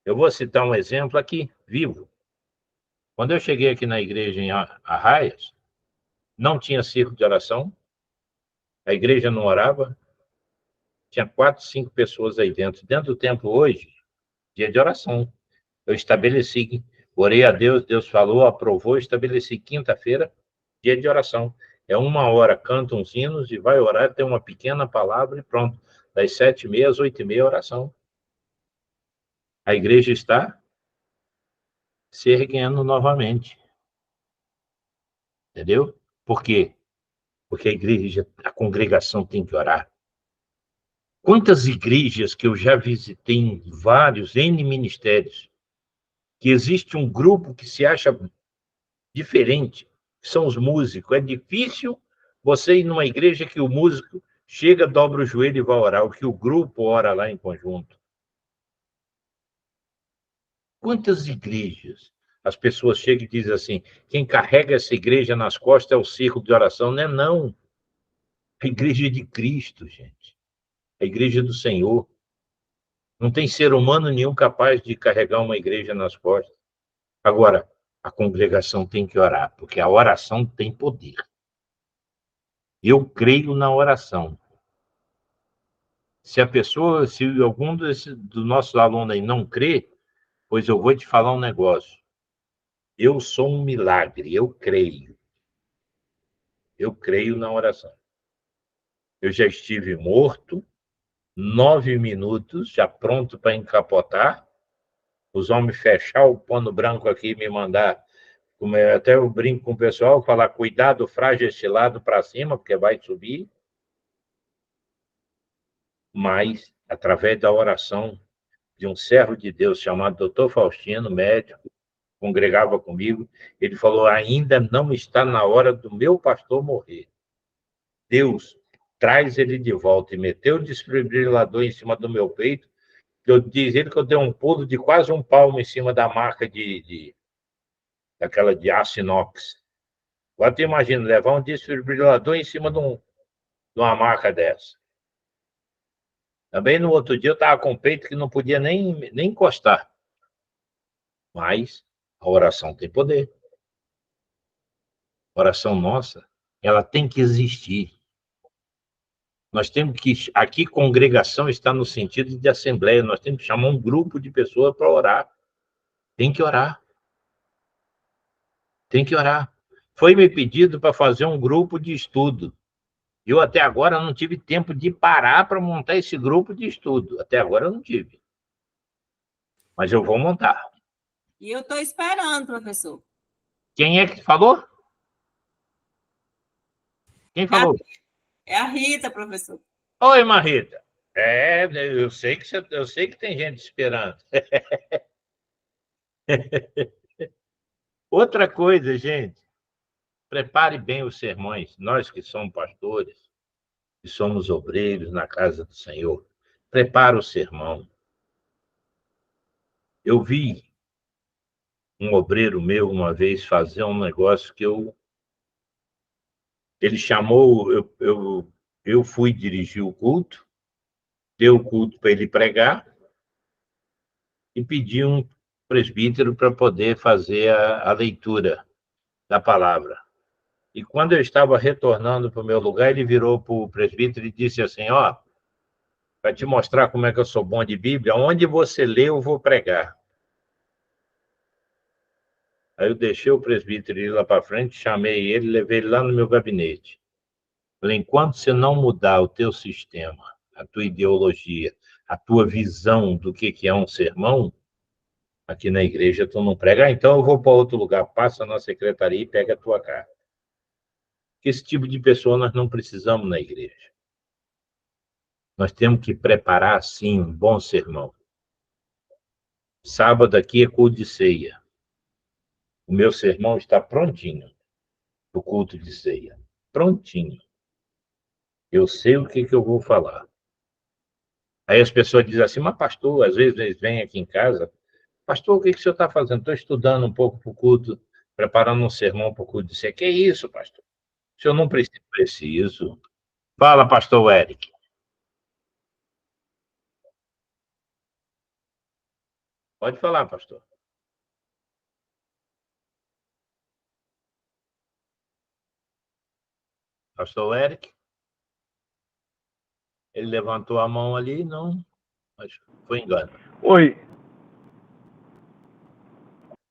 Eu vou citar um exemplo aqui, vivo. Quando eu cheguei aqui na igreja em Arraias, não tinha círculo de oração, a igreja não orava, tinha 4, 5 pessoas aí dentro. Dentro do templo hoje, dia de oração. Eu estabeleci, orei a Deus, Deus falou, aprovou, estabeleci quinta-feira, dia de oração. É 1 hora, canta uns hinos e vai orar, tem uma pequena palavra e pronto. Das 7h30 às 8h30, oração. A igreja está se erguendo novamente. Entendeu? Por quê? Porque a igreja, a congregação tem que orar. Quantas igrejas que eu já visitei em vários, N ministérios, que existe um grupo que se acha diferente, que são os músicos. É difícil você ir numa igreja que o músico chega, dobra o joelho e vai orar, o que o grupo ora lá em conjunto. Quantas igrejas as pessoas chegam e dizem assim, quem carrega essa igreja nas costas é o círculo de oração? Não é não. A igreja de Cristo, gente. A igreja do Senhor. Não tem ser humano nenhum capaz de carregar uma igreja nas costas. Agora, a congregação tem que orar, porque a oração tem poder. Eu creio na oração. Se algum dos nossos alunos aí não crê, pois eu vou te falar um negócio. Eu sou um milagre, eu creio. Eu creio na oração. Eu já estive morto, 9 minutos, já pronto para encapotar. Os homens fechar o pano branco aqui e me mandar, até eu brinco com o pessoal, falar, cuidado, frágil esse lado para cima, porque vai subir. Mas, através da oração de um servo de Deus chamado Dr. Faustino, médico, congregava comigo, ele falou, ainda não está na hora do meu pastor morrer. Deus traz ele de volta. E meteu o desfibrilador em cima do meu peito. Diz ele que eu dei um pulo de quase 1 palmo em cima da marca daquela de aço inox. Agora tu imagina, levar um desfibrilador em cima de uma marca dessa. Também no outro dia eu estava com o peito que não podia nem encostar. Mas a oração tem poder. A oração nossa, ela tem que existir. Nós temos que... Aqui, congregação está no sentido de assembleia. Nós temos que chamar um grupo de pessoas para orar. Tem que orar. Tem que orar. Foi me pedido para fazer um grupo de estudo. Eu até agora não tive tempo de parar para montar esse grupo de estudo. Até agora eu não tive. Mas eu vou montar. E eu estou esperando, professor. Quem é que falou? Quem falou? É a Rita, professor. Oi, Marita. Eu sei que tem gente esperando. Outra coisa, gente, prepare bem os sermões. Nós que somos pastores, que somos obreiros na casa do Senhor, prepare o sermão. Eu vi um obreiro meu uma vez fazer um negócio que ele chamou, eu fui dirigir o culto, deu o culto para ele pregar e pedi um presbítero para poder fazer a leitura da palavra. E quando eu estava retornando para o meu lugar, ele virou para o presbítero e disse assim, ó, para te mostrar como é que eu sou bom de Bíblia, onde você lê, eu vou pregar. Aí eu deixei o presbítero ir lá para frente, chamei ele, levei ele lá no meu gabinete. Falei, enquanto você não mudar o teu sistema, a tua ideologia, a tua visão do que é um sermão, aqui na igreja tu não prega, então eu vou para outro lugar, passa na secretaria e pega a tua carta. Esse tipo de pessoa nós não precisamos na igreja. Nós temos que preparar, sim, um bom sermão. Sábado aqui é culto de ceia. O meu sermão está prontinho para o culto de ceia. Prontinho. Eu sei o que eu vou falar. Aí as pessoas dizem assim, mas pastor, às vezes eles vêm aqui em casa, pastor, o que o senhor está fazendo? Estou estudando um pouco para o culto, preparando um sermão para o culto de ceia. Que isso, pastor? O senhor não precisa. Preciso. Fala, pastor Eric. Pode falar, pastor. Pastor Eric? Ele levantou a mão ali, não, mas foi engano. Oi.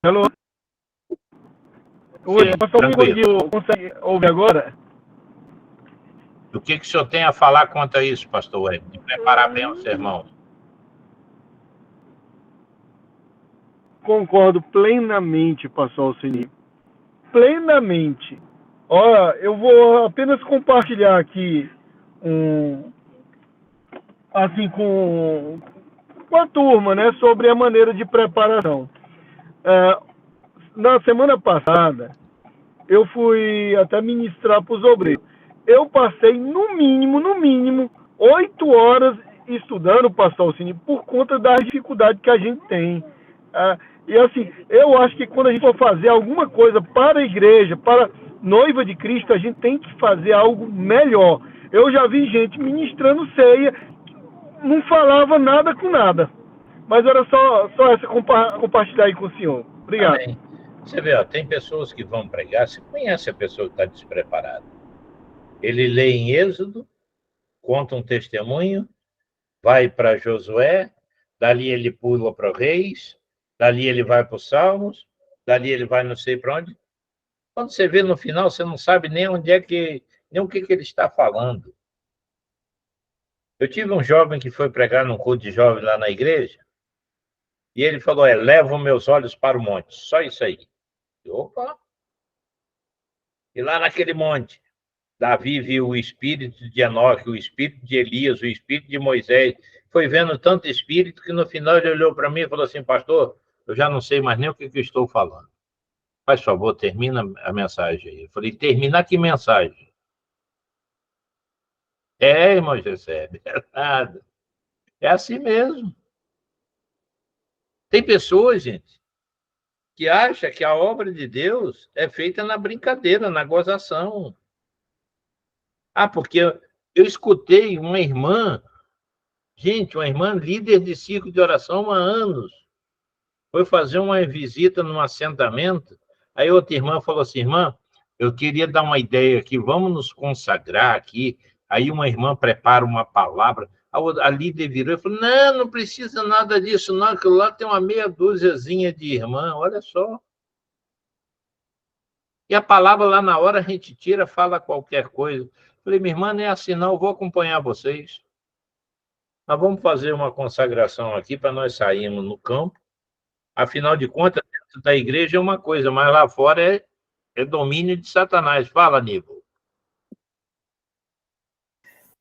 Alô? Oi, pastor, consegue ouvir agora? O que o senhor tem a falar quanto a isso, pastor Eric? De preparar bem o sermão. Concordo plenamente, pastor Alcini. Plenamente. Olha, eu vou apenas compartilhar aqui assim com a turma, né, sobre a maneira de preparação. Na semana passada, eu fui até ministrar para os obreiros. Eu passei, no mínimo, 8 horas estudando, pastor Alcini, por conta da dificuldade que a gente tem. E assim, eu acho que quando a gente for fazer alguma coisa para a igreja, para a noiva de Cristo, a gente tem que fazer algo melhor. Eu já vi gente ministrando ceia, não falava nada com nada. Mas era só essa compartilhar aí com o senhor. Obrigado. Amém. Você vê, ó, tem pessoas que vão pregar, você conhece a pessoa que está despreparada. Ele lê em Êxodo, conta um testemunho, vai para Josué, dali ele pula para Reis, dali ele vai para os Salmos, dali ele vai não sei para onde. Quando você vê no final, você não sabe nem onde é que, nem o que ele está falando. Eu tive um jovem que foi pregar num culto de jovem lá na igreja, e ele falou, levo meus olhos para o monte, só isso aí. Opa! E lá naquele monte, Davi viu o espírito de Enoque, o espírito de Elias, o espírito de Moisés. Foi vendo tanto espírito que no final ele olhou para mim e falou assim, pastor, eu já não sei mais nem o que eu estou falando. Faz favor, termina a mensagem aí. Eu falei, terminar que mensagem? Irmão Recebe, é nada. É assim mesmo. Tem pessoas, gente, que acha que a obra de Deus é feita na brincadeira, na gozação. Porque eu escutei uma irmã, gente, uma irmã líder de círculo de oração há anos, foi fazer uma visita num assentamento, aí outra irmã falou assim, irmã, eu queria dar uma ideia aqui, vamos nos consagrar aqui, aí uma irmã prepara uma palavra, a líder virou e falou, não precisa nada disso, não, que lá tem uma meia dúziazinha de irmã, olha só. E a palavra lá na hora a gente tira, fala qualquer coisa. Falei, minha irmã, não é assim não, eu vou acompanhar vocês. Nós vamos fazer uma consagração aqui para nós sairmos no campo, Afinal de contas, dentro da igreja é uma coisa, mas lá fora é domínio de Satanás. Fala, Nível.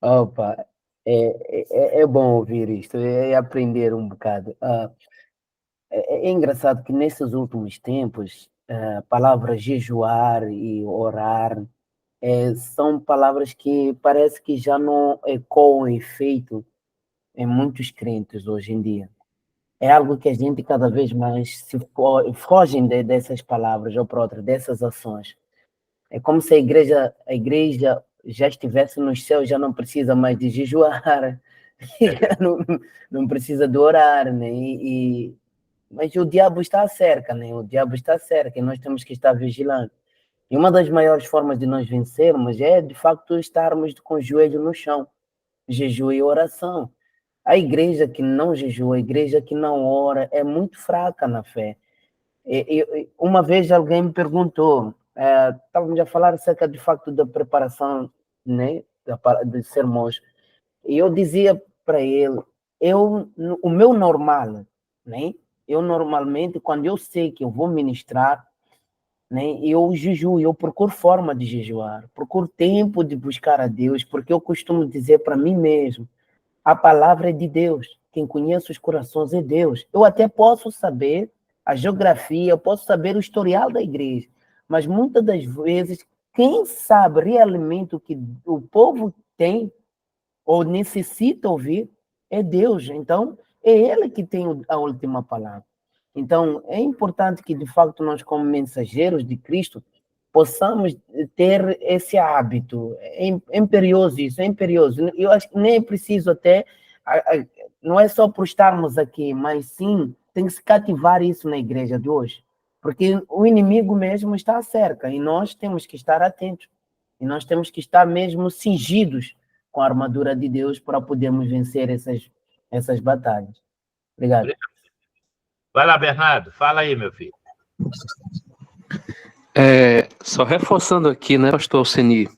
Opa, é bom ouvir isto, é aprender um bocado. É engraçado que nesses últimos tempos, a palavra jejuar e orar são palavras que parece que já não ecoam efeito em muitos crentes hoje em dia. É algo que a gente cada vez mais fogem dessas palavras, ou por outra, dessas ações. É como se a igreja já estivesse nos céus, já não precisa mais de jejuar, já não precisa de orar, né? Mas o diabo está cerca, né? O diabo está cerca e nós temos que estar vigilantes. E uma das maiores formas de nós vencermos é, de facto, estarmos com o joelho no chão, jejum e oração. A igreja que não jejua, a igreja que não ora, é muito fraca na fé. Uma vez alguém me perguntou, estávamos a falar acerca, de facto, da preparação, né, de sermões, e eu dizia para ele, o meu normal, né, eu normalmente, quando eu sei que eu vou ministrar, né, eu jejuo, eu procuro forma de jejuar, procuro tempo de buscar a Deus, porque eu costumo dizer para mim mesmo, a palavra é de Deus, quem conhece os corações é Deus. Eu até posso saber a geografia, eu posso saber o historial da igreja, mas muitas das vezes, quem sabe realmente o que o povo tem ou necessita ouvir é Deus. Então, é Ele que tem a última palavra. Então, é importante que, de fato, nós, como mensageiros de Cristo, possamos ter esse hábito. É imperioso isso, é imperioso. Eu acho que nem é preciso até, não é só por estarmos aqui, mas sim, tem que se cativar isso na igreja de hoje. Porque o inimigo mesmo está cerca e nós temos que estar atentos. E nós temos que estar mesmo cingidos com a armadura de Deus para podermos vencer essas batalhas. Obrigado. Vai lá, Bernardo. Fala aí, meu filho. Só reforçando aqui, né, pastor Alceni,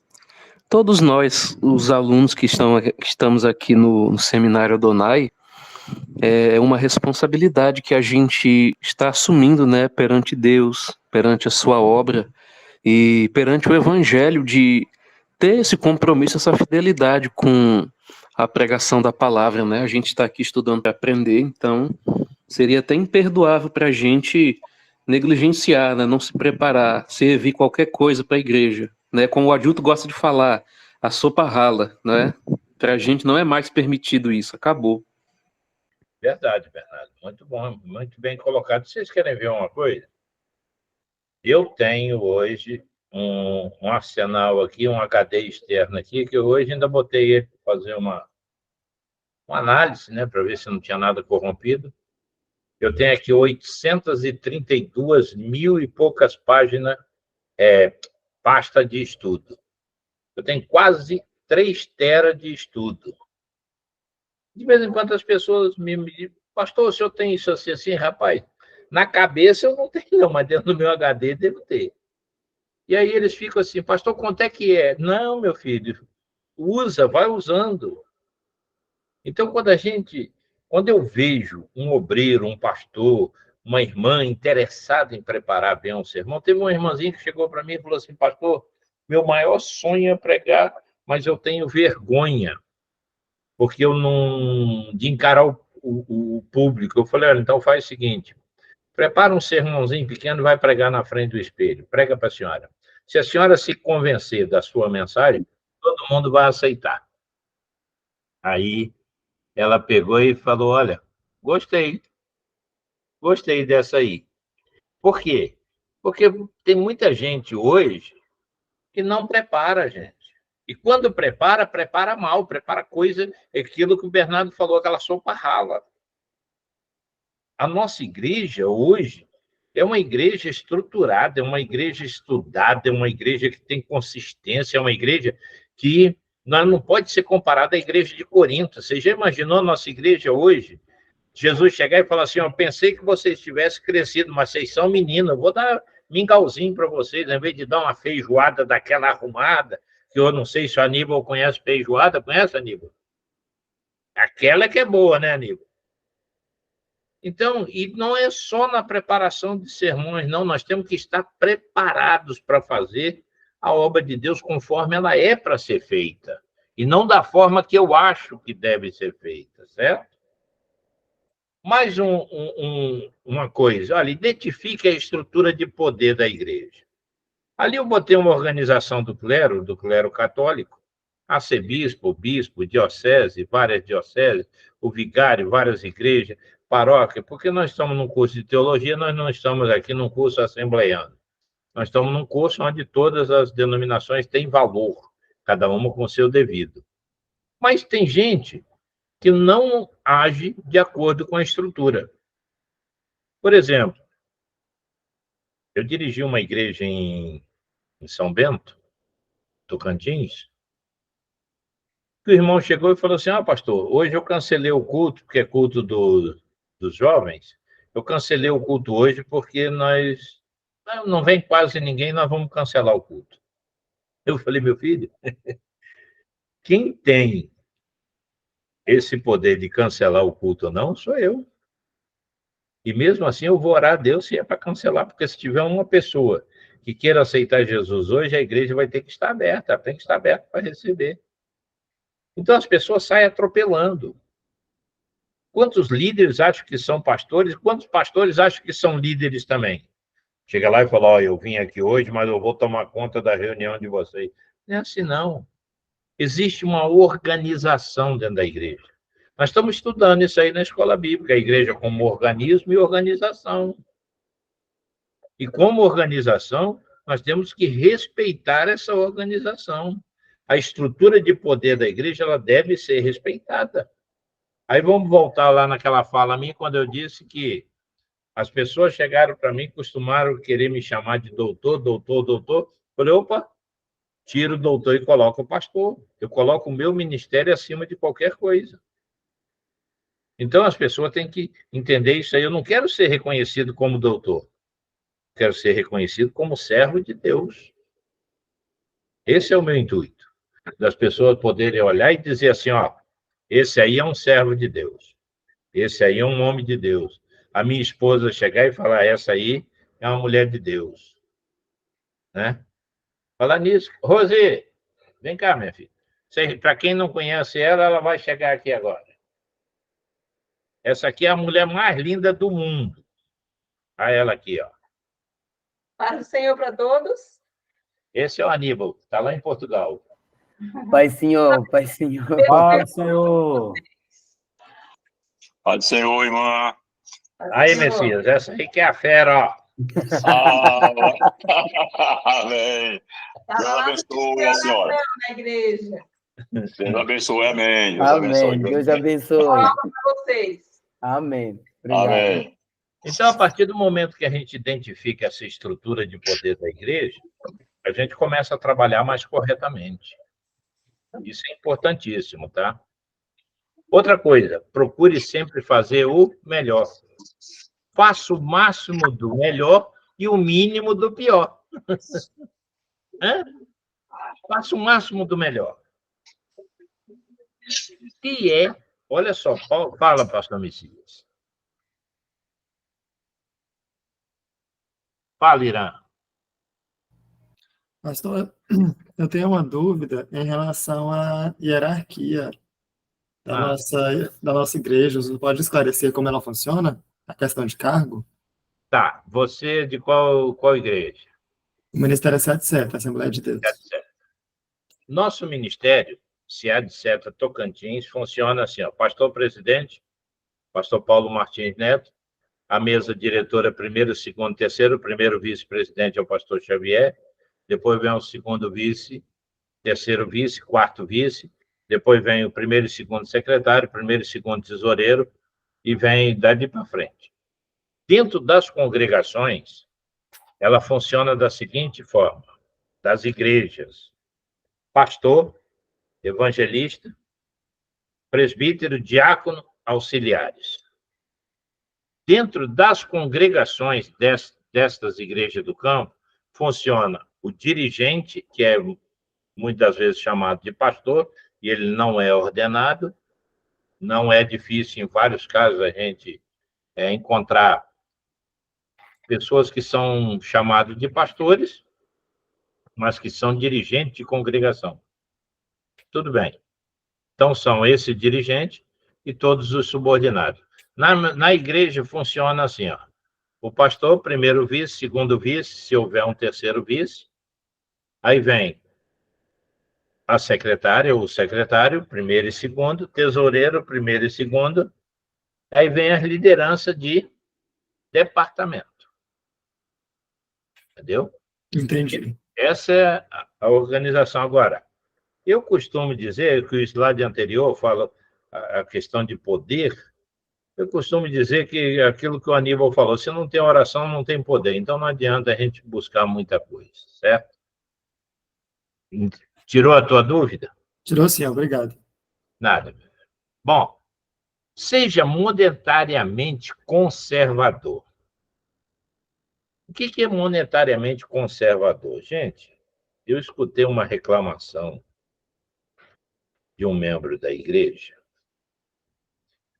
todos nós, os alunos que estamos aqui no Seminário Adonai, é uma responsabilidade que a gente está assumindo, né, perante Deus, perante a sua obra e perante o Evangelho, de ter esse compromisso, essa fidelidade com a pregação da palavra, né? A gente está aqui estudando para aprender, então seria até imperdoável para a gente negligenciar, né? Não se preparar, servir qualquer coisa para a igreja, né? Como o Adilto gosta de falar, a sopa rala, né? Para a gente não é mais permitido isso, acabou. Verdade, Bernardo. Muito bom, muito bem colocado. Vocês querem ver uma coisa? Eu tenho hoje um arsenal aqui, um HD externo aqui, que hoje ainda botei ele para fazer uma análise, né, para ver se não tinha nada corrompido. Eu tenho aqui 832 mil e poucas páginas, pasta de estudo. Eu tenho quase 3 teras de estudo. De vez em quando as pessoas me dizem, pastor, o senhor tem isso assim, assim? Rapaz, na cabeça eu não tenho, não, mas dentro do meu HD devo ter. E aí eles ficam assim, pastor, quanto é que é? Não, meu filho, usa, vai usando. Então, quando eu vejo um obreiro, um pastor, uma irmã interessada em preparar bem um sermão, teve uma irmãzinha que chegou para mim e falou assim, pastor, meu maior sonho é pregar, mas eu tenho vergonha, porque eu não... de encarar o público. Eu falei, olha, então faz o seguinte, prepara um sermãozinho pequeno e vai pregar na frente do espelho. Prega para a senhora. Se a senhora se convencer da sua mensagem, todo mundo vai aceitar. Aí ela pegou e falou, olha, gostei dessa aí. Por quê? Porque tem muita gente hoje que não prepara, gente. E quando prepara mal, prepara coisa, aquilo que o Bernardo falou, aquela sopa rala. A nossa igreja hoje é uma igreja estruturada, é uma igreja estudada, é uma igreja que tem consistência, é uma igreja que não pode ser comparada à igreja de Corinto. Você já imaginou a nossa igreja hoje? Jesus chegar e falar assim, eu pensei que vocês tivessem crescido, mas vocês são meninos, eu vou dar mingauzinho para vocês, em vez de dar uma feijoada daquela arrumada, que eu não sei se o Aníbal conhece feijoada. Conhece, Aníbal? Aquela que é boa, né, Aníbal? Então, e não é só na preparação de sermões, não, nós temos que estar preparados para fazer a obra de Deus conforme ela é para ser feita, e não da forma que eu acho que deve ser feita, certo? Mais uma coisa, olha, identifique a estrutura de poder da igreja. Ali eu botei uma organização do clero católico, arcebispo, bispo, diocese, várias dioceses, o vigário, várias igrejas, paróquia, porque nós estamos num curso de teologia, nós não estamos aqui num curso assembleiano. Nós estamos num curso onde todas as denominações têm valor, cada uma com o seu devido. Mas tem gente que não age de acordo com a estrutura. Por exemplo, eu dirigi uma igreja em São Bento, Tocantins, que o irmão chegou e falou assim, pastor, hoje eu cancelei o culto, porque é culto dos jovens, eu cancelei o culto hoje porque não vem quase ninguém, nós vamos cancelar o culto. Eu falei, meu filho, quem tem esse poder de cancelar o culto ou não, sou eu. E mesmo assim eu vou orar a Deus se é para cancelar, porque se tiver uma pessoa que queira aceitar Jesus hoje, a igreja vai ter que estar aberta, ela tem que estar aberta para receber. Então as pessoas saem atropelando. Quantos líderes acham que são pastores? Quantos pastores acham que são líderes também? Chega lá e fala, eu vim aqui hoje, mas eu vou tomar conta da reunião de vocês. Não é assim, não. Existe uma organização dentro da igreja. Nós estamos estudando isso aí na escola bíblica, a igreja como organismo e organização. E como organização, nós temos que respeitar essa organização. A estrutura de poder da igreja, ela deve ser respeitada. Aí vamos voltar lá naquela fala minha, quando eu disse que as pessoas chegaram para mim, costumaram querer me chamar de doutor, doutor, doutor. Falei, opa, tiro o doutor e coloco o pastor. Eu coloco o meu ministério acima de qualquer coisa. Então, as pessoas têm que entender isso aí. Eu não quero ser reconhecido como doutor. Quero ser reconhecido como servo de Deus. Esse é o meu intuito. Das pessoas poderem olhar e dizer assim, esse aí é um servo de Deus. Esse aí é um homem de Deus. A minha esposa chegar e falar, essa aí é uma mulher de Deus. Né? Falar nisso. Rosê, vem cá, minha filha. Para quem não conhece ela, ela vai chegar aqui agora. Essa aqui é a mulher mais linda do mundo. Olha ela aqui, ó. Paz do Senhor para todos. Esse é o Aníbal, está lá em Portugal. Pai Senhor, Pai Senhor. Pai Senhor. Pai do Senhor, irmã. Aí, Messias, essa aí que é a fera, ó. Amém. Deus abençoe a senhora. Na igreja. Deus abençoe, amém. Deus Amém. abençoe. Deus abençoe. Palavra para vocês. Amém. Obrigado. Amém. Então, a partir do momento que a gente identifica essa estrutura de poder da igreja, a gente começa a trabalhar mais corretamente. Isso é importantíssimo, tá? Outra coisa, procure sempre fazer o melhor. Faça o máximo do melhor e o mínimo do pior. Faça o máximo do melhor. Que é, olha só, fala, pastor Messias. Fala, Irã. Pastor, eu tenho uma dúvida em relação à hierarquia da nossa igreja. Você pode esclarecer como ela funciona? A questão de cargo? Tá, você de qual igreja? O Ministério 77, Assembleia de Deus. 77. Nosso ministério, SEAD Seta Tocantins, funciona assim, ó, pastor-presidente, pastor Paulo Martins Neto, a mesa diretora, primeiro, segundo, terceiro, o primeiro vice-presidente é o pastor Xavier, depois vem o segundo vice, terceiro vice, quarto vice, depois vem o primeiro e segundo secretário, primeiro e segundo tesoureiro, e vem dali para frente. Dentro das congregações, ela funciona da seguinte forma, das igrejas, pastor, evangelista, presbítero, diácono, auxiliares. Dentro das congregações destas igrejas do campo, funciona o dirigente, que é muitas vezes chamado de pastor, e ele não é ordenado, não é difícil, em vários casos, a gente encontrar pessoas que são chamadas de pastores, mas que são dirigentes de congregação. Tudo bem. Então, são esse dirigente e todos os subordinados. Na igreja funciona assim, ó. O pastor, primeiro vice, segundo vice, se houver um terceiro vice. Aí vem a secretária ou o secretário, primeiro e segundo, tesoureiro, primeiro e segundo. Aí vem a liderança de departamento. Entendeu? Entendi. Essa é a organização. Agora, eu costumo dizer que o slide anterior fala a questão de poder. Eu costumo dizer que aquilo que o Aníbal falou, se não tem oração, não tem poder. Então, não adianta a gente buscar muita coisa, certo? Tirou a tua dúvida? Tirou sim, obrigado. Nada. Bom, seja monetariamente conservador. O que é monetariamente conservador? Gente, eu escutei uma reclamação de um membro da igreja,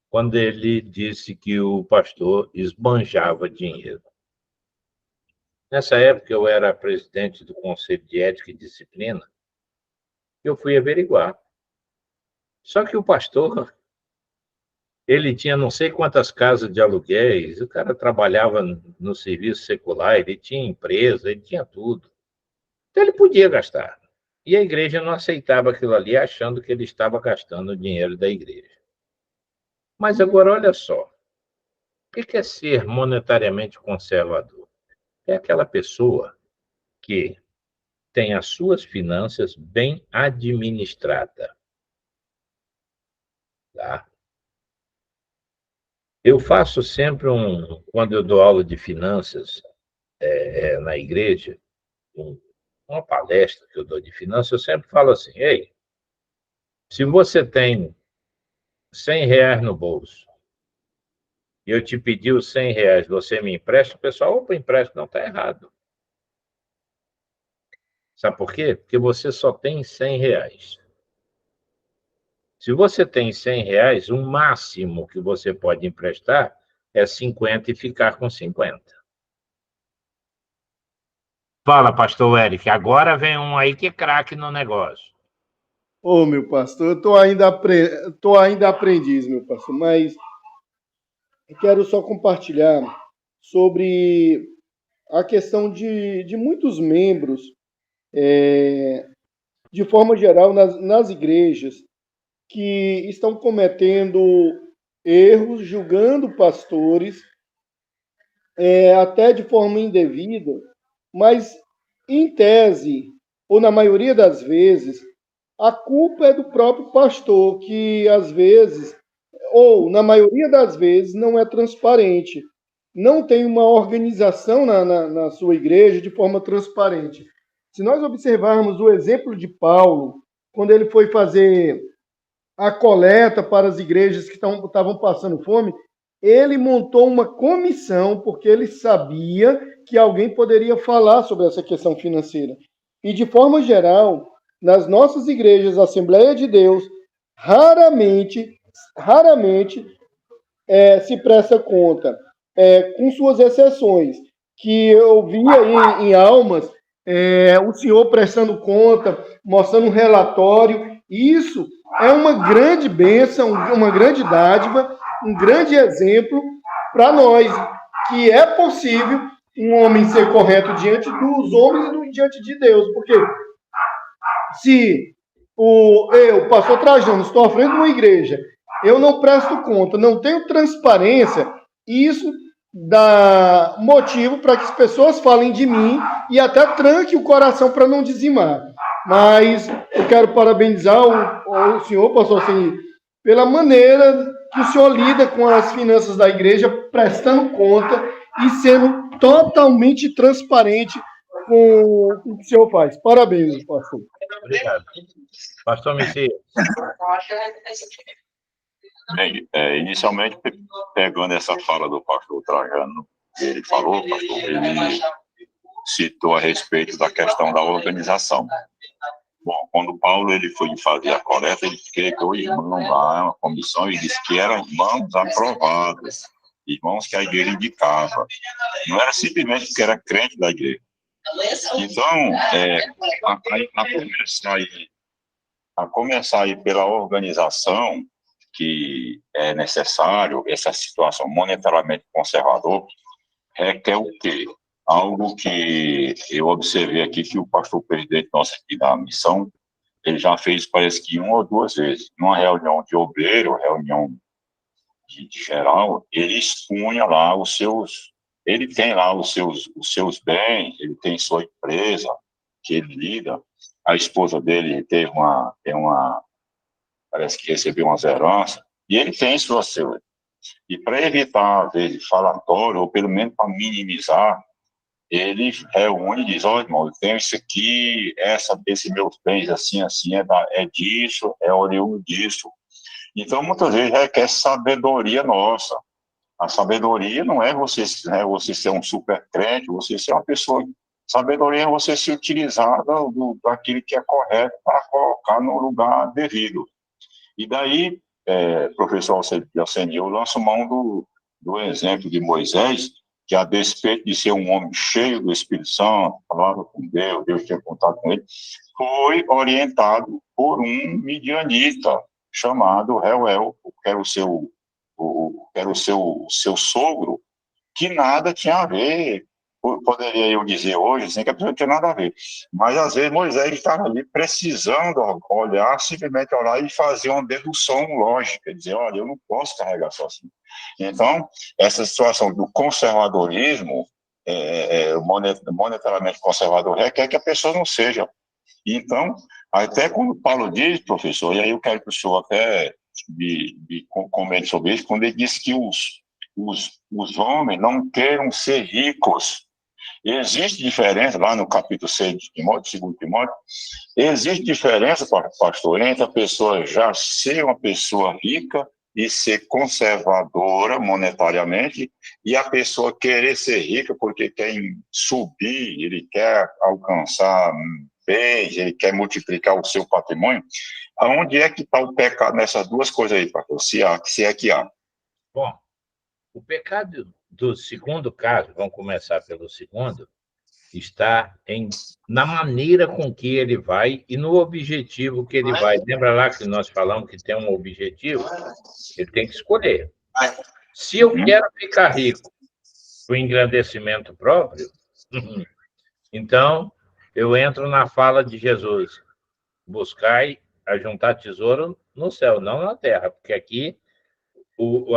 quando ele disse que o pastor esbanjava dinheiro. Nessa época, eu era presidente do Conselho de Ética e Disciplina, eu fui averiguar. Só que o pastor, ele tinha não sei quantas casas de aluguéis, o cara trabalhava no serviço secular, ele tinha empresa, ele tinha tudo. Então, ele podia gastar. E a igreja não aceitava aquilo ali, achando que ele estava gastando o dinheiro da igreja. Mas agora, olha só. O que é ser monetariamente conservador? É aquela pessoa que tem as suas finanças bem administradas. Tá? Eu faço sempre quando eu dou aula de finanças na igreja, uma palestra que eu dou de finanças, eu sempre falo assim, ei, se você tem R$100 no bolso, e eu te pedi os R$100, você me empresta, o pessoal, opa, empréstimo, não, está errado. Sabe por quê? Porque você só tem R$100. Se você tem R$100, o máximo que você pode emprestar é 50 e ficar com 50. Fala, pastor Eric, agora vem um aí que é craque no negócio. Ô, meu pastor, eu tô ainda aprendiz, meu pastor, mas eu quero só compartilhar sobre a questão de muitos membros, de forma geral, nas igrejas, que estão cometendo erros, julgando pastores, até de forma indevida, mas, em tese, ou na maioria das vezes, a culpa é do próprio pastor, que às vezes, ou na maioria das vezes, não é transparente. Não tem uma organização na sua igreja de forma transparente. Se nós observarmos o exemplo de Paulo, quando ele foi fazer a coleta para as igrejas que estavam passando fome, ele montou uma comissão, porque ele sabia que alguém poderia falar sobre essa questão financeira. E, de forma geral, nas nossas igrejas, Assembleia de Deus, raramente se presta conta, com suas exceções, que eu vi aí em Almas, o senhor prestando conta, mostrando um relatório. Isso é uma grande bênção, uma grande dádiva, um grande exemplo para nós, que é possível um homem ser correto diante dos homens e diante de Deus. Porque se eu, pastor Trajano, estou à frente de uma igreja, eu não presto conta, não tenho transparência, isso dá motivo para que as pessoas falem de mim e até tranque o coração para não dizimar. Mas eu quero parabenizar o senhor, pastor Ceni, pela maneira que o senhor lida com as finanças da igreja, prestando conta e sendo totalmente transparente com o que o senhor faz. Parabéns, pastor. Obrigado. Pastor Messias. Bem, inicialmente, pegando essa fala do pastor Trajano, ele falou, pastor, ele citou a respeito da questão da organização. Bom, quando Paulo ele foi fazer a coleta, ele criou irmãos lá, uma comissão, e disse que eram irmãos aprovados. irmãos que a igreja indicava. Não era simplesmente porque era crente da igreja. Então, a começar aí pela organização, que é necessário, essa situação monetariamente conservador, requer o quê? Algo que eu observei aqui, que o pastor presidente nosso aqui da missão, ele já fez, parece que 1 ou 2 vezes, numa reunião de obreiro, reunião de geral, ele expunha lá ele tem lá os seus bens, ele tem sua empresa que ele lida, a esposa dele parece que recebeu umas heranças, e ele tem suas. E para evitar, às vezes, falatório, ou pelo menos para minimizar, ele reúne e diz: olha, irmão, eu tenho isso aqui, esses meus bens, assim, é disso, é oriundo disso. Então, muitas vezes, requer sabedoria nossa. A sabedoria não é você ser um super crente, você ser uma pessoa. Sabedoria é você se utilizar daquilo que é correto para colocar no lugar devido. E daí, professor Alceni, eu lanço mão do exemplo de Moisés, que, a despeito de ser um homem cheio do Espírito Santo, falava com Deus tinha contato com ele, foi orientado por um midianita chamado Reuel, que era o seu sogro, que nada tinha a ver. Poderia eu dizer hoje, assim, que a pessoa não tinha nada a ver. Mas, às vezes, Moisés estava ali precisando olhar, simplesmente olhar e fazer uma dedução lógica, dizer: olha, eu não posso carregar sozinho. Então, essa situação do conservadorismo, monetariamente conservador, requer que a pessoa não seja. Então, até quando Paulo diz, professor, e aí eu quero que o senhor até me comente sobre isso, quando ele diz que os homens não queiram ser ricos. Existe diferença, lá no capítulo 6 de Timóteo, 2 Timóteo, existe diferença, pastor, entre a pessoa já ser uma pessoa rica e ser conservadora monetariamente, e a pessoa querer ser rica porque quer subir, ele quer alcançar bens, ele quer multiplicar o seu patrimônio. Aonde é que está o pecado nessas duas coisas aí, pastor? Se é que há. Bom, o pecado do segundo caso, vamos começar pelo segundo, está na maneira com que ele vai e no objetivo que ele vai. Lembra lá que nós falamos que tem um objetivo? Ele tem que escolher. Se eu quero ficar rico com engrandecimento próprio, então eu entro na fala de Jesus: buscai ajuntar tesouro no céu, não na terra, porque aqui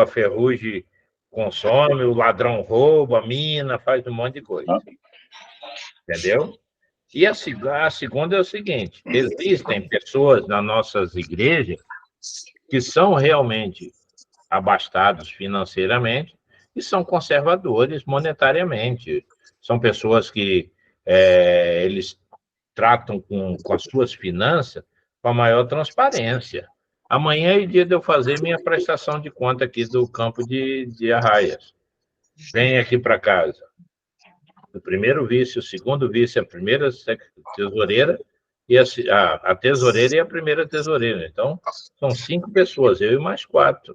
a ferrugem consome, o ladrão rouba, a mina, faz um monte de coisa. Entendeu? E a segunda é o seguinte: existem pessoas nas nossas igrejas que são realmente abastados financeiramente e são conservadores monetariamente. São pessoas que eles tratam com as suas finanças com a maior transparência. Amanhã é dia de eu fazer minha prestação de conta aqui do campo de Arraias. Vem aqui para casa. O primeiro vice, o segundo vice, a primeira tesoureira, e a tesoureira e a primeira tesoureira. Então, são 5 pessoas, eu e mais 4.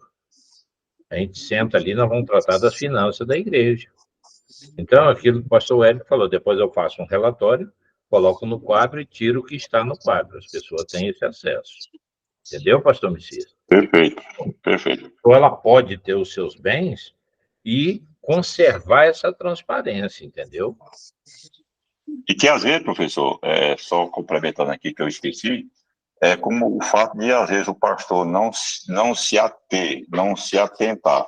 A gente senta ali, nós vamos tratar das finanças da igreja. Então, aquilo que o pastor Hélio falou, depois eu faço um relatório, coloco no quadro e tiro o que está no quadro. As pessoas têm esse acesso. Entendeu, pastor Messias? Perfeito, perfeito. Então, ela pode ter os seus bens e conservar essa transparência, entendeu? E que, às vezes, professor, só complementando aqui que eu esqueci, é como o fato de, às vezes, o pastor não se atentar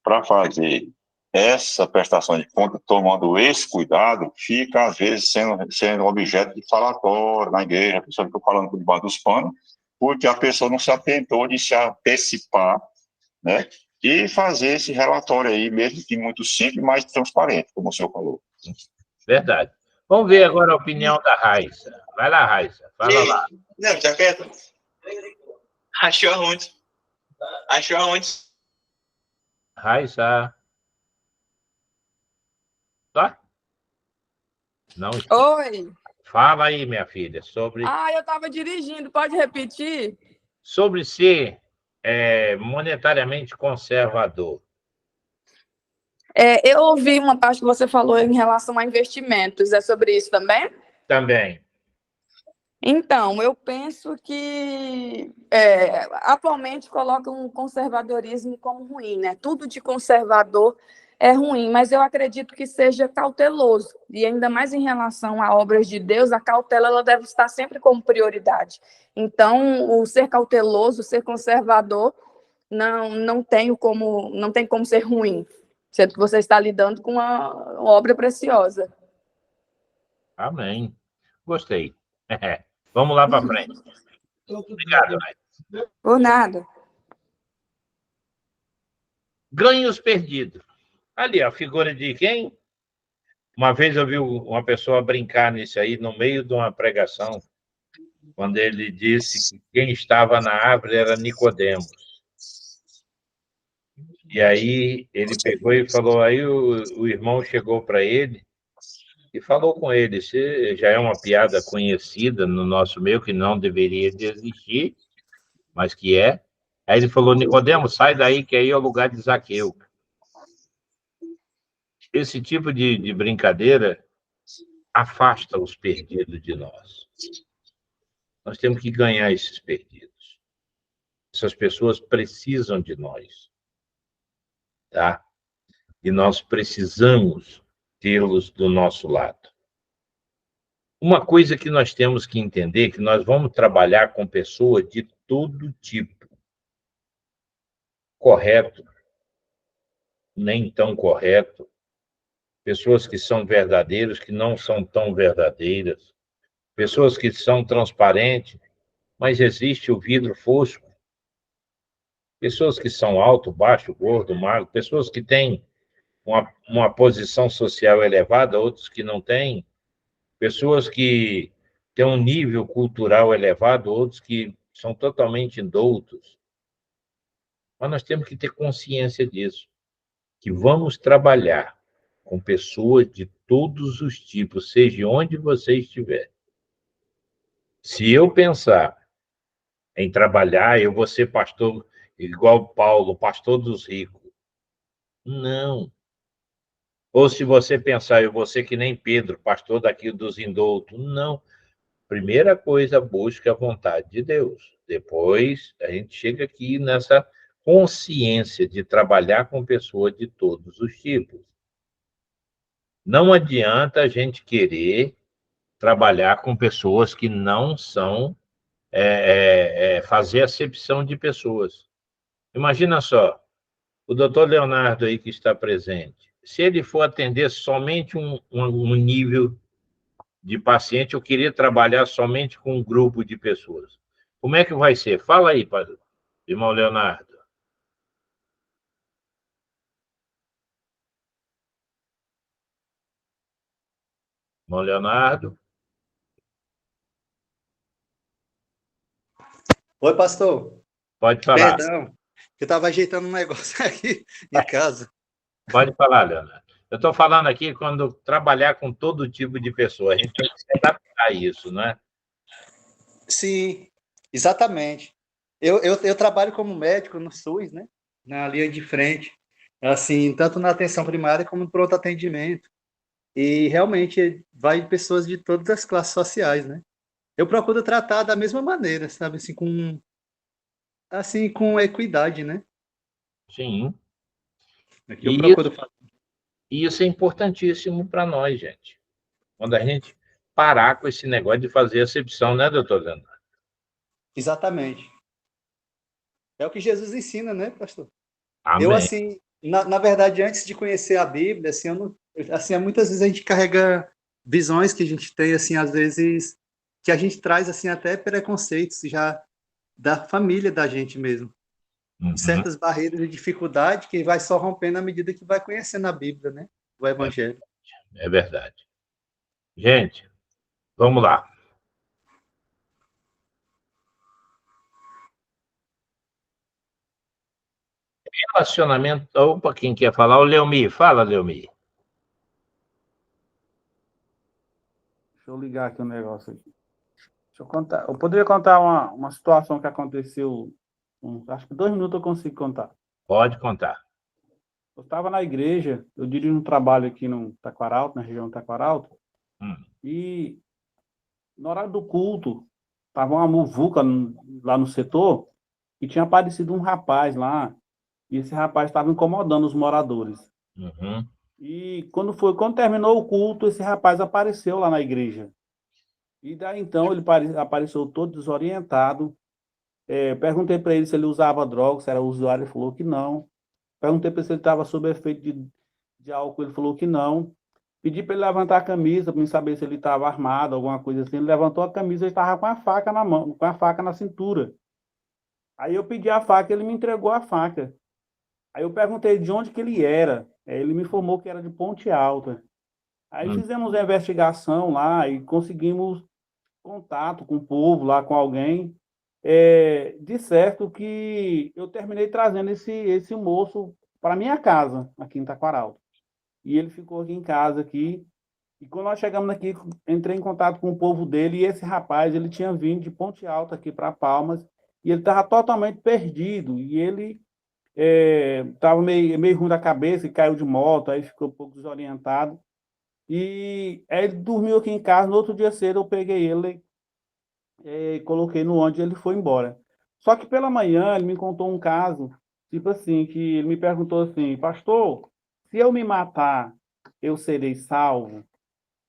para fazer essa prestação de conta, tomando esse cuidado, fica, às vezes, sendo objeto de falatório na igreja, a pessoa fica falando por debaixo dos panos, porque a pessoa não se atentou de se antecipar, né? E fazer esse relatório aí, mesmo que muito simples, mas transparente, como o senhor falou. Verdade. Vamos ver agora a opinião da Raíssa. Vai lá, Raíssa, fala lá. Não, já quieto. Achou aonde? Raíssa. Tá? Não. Oi. Fala aí, minha filha, sobre... eu estava dirigindo, pode repetir? Sobre ser monetariamente conservador. Eu ouvi uma parte que você falou em relação a investimentos. É sobre isso também? Também. Então, eu penso que atualmente colocam o conservadorismo como ruim, né? Tudo de conservador é ruim, mas eu acredito que seja cauteloso. E ainda mais em relação a obras de Deus, a cautela ela deve estar sempre como prioridade. Então, o ser cauteloso, o ser conservador, não tem como ser ruim, sendo que você está lidando com uma obra preciosa. Amém. Gostei. Vamos lá para frente. Obrigado, Nath. Por nada. Ganhos perdidos. Ali, a figura de quem? Uma vez eu vi uma pessoa brincar nisso aí, no meio de uma pregação, quando ele disse que quem estava na árvore era Nicodemos. E aí ele pegou e falou, aí o irmão chegou para ele e falou com ele, se já é uma piada conhecida no nosso meio, que não deveria de existir, mas que é. Aí ele falou, Nicodemos, sai daí, que aí é o lugar de Zaqueu. Esse tipo de brincadeira afasta os perdidos de nós. Nós temos que ganhar esses perdidos. Essas pessoas precisam de nós, tá? E nós precisamos tê-los do nosso lado. Uma coisa que nós temos que entender é que nós vamos trabalhar com pessoas de todo tipo. Correto, nem tão correto. Pessoas que são verdadeiras, que não são tão verdadeiras. Pessoas que são transparentes, mas existe o vidro fosco. Pessoas que são alto, baixo, gordo, magro. Pessoas que têm uma posição social elevada, outros que não têm. Pessoas que têm um nível cultural elevado, outros que são totalmente indoutos. Mas nós temos que ter consciência disso, que vamos trabalhar com pessoas de todos os tipos, seja onde você estiver. Se eu pensar em trabalhar, eu vou ser pastor igual Paulo, pastor dos ricos. Não. Ou se você pensar, eu vou ser que nem Pedro, pastor daqui dos indoutos. Não. Primeira coisa, busque a vontade de Deus. Depois, a gente chega aqui nessa consciência de trabalhar com pessoas de todos os tipos. Não adianta a gente querer trabalhar com pessoas que não são, fazer acepção de pessoas. Imagina só, o doutor Leonardo aí que está presente, se ele for atender somente um nível de paciente, eu queria trabalhar somente com um grupo de pessoas. Como é que vai ser? Fala aí, irmão Leonardo. Irmão Leonardo. Oi, pastor. Pode falar. Perdão, eu estava ajeitando um negócio aqui em casa. Pode falar, Leonardo. Eu estou falando aqui quando trabalhar com todo tipo de pessoa, a gente tem que se adaptar a isso, não é? Sim, exatamente. Eu trabalho como médico no SUS, né? Na linha de frente, assim, tanto na atenção primária como no pronto atendimento. E realmente vai pessoas de todas as classes sociais, né? Eu procuro tratar da mesma maneira, sabe? Assim, com equidade, né? Sim. Aqui eu procuro fazer. E isso é importantíssimo para nós, gente. Quando a gente parar com esse negócio de fazer acepção, né, doutor Leandro? Exatamente. É o que Jesus ensina, né, pastor? Amém. Eu, assim, na verdade, antes de conhecer a Bíblia, assim, muitas vezes a gente carrega visões que a gente tem, assim, às vezes, que a gente traz, assim, até preconceitos já da família da gente mesmo. Certas barreiras de dificuldade que vai só rompendo à medida que vai conhecendo a Bíblia, né? O Evangelho. É verdade. Gente, vamos lá. Relacionamento... Opa, quem quer falar? O Leomir. Fala, Leomir. Deixa eu ligar aqui o negócio aqui. Deixa eu contar. Eu poderia contar uma situação que aconteceu, acho que 2 minutos eu consigo contar. Pode contar. Eu estava na igreja, eu dirijo um trabalho aqui no Taquaralto, na região do Taquaralto, e no horário do culto, estava uma muvuca lá no setor, e tinha aparecido um rapaz lá, e esse rapaz estava incomodando os moradores. Uhum. E quando terminou o culto, esse rapaz apareceu lá na igreja. E daí então ele apareceu todo desorientado. Perguntei para ele se ele usava droga, se era usuário, ele falou que não. Perguntei para ele se ele estava sob efeito de álcool, ele falou que não. Pedi para ele levantar a camisa, para mim saber se ele estava armado, alguma coisa assim. Ele levantou a camisa e estava com a faca na mão, com a faca na cintura. Aí eu pedi a faca, ele me entregou a faca. Aí eu perguntei de onde que ele era. Ele me informou que era de Ponte Alta. Aí fizemos a investigação lá e conseguimos contato com o povo lá, com alguém. De certo que eu terminei trazendo esse moço para minha casa, aqui em Taquaralto. E ele ficou aqui em casa, aqui. E quando nós chegamos aqui, entrei em contato com o povo dele, e esse rapaz, ele tinha vindo de Ponte Alta aqui para Palmas, e ele estava totalmente perdido, e ele estava meio ruim da cabeça, e caiu de moto, aí ficou um pouco desorientado. E aí ele dormiu aqui em casa, no outro dia cedo eu peguei ele, coloquei no ônibus e ele foi embora. Só que pela manhã ele me contou um caso, tipo assim, que ele me perguntou assim, pastor, se eu me matar, eu serei salvo?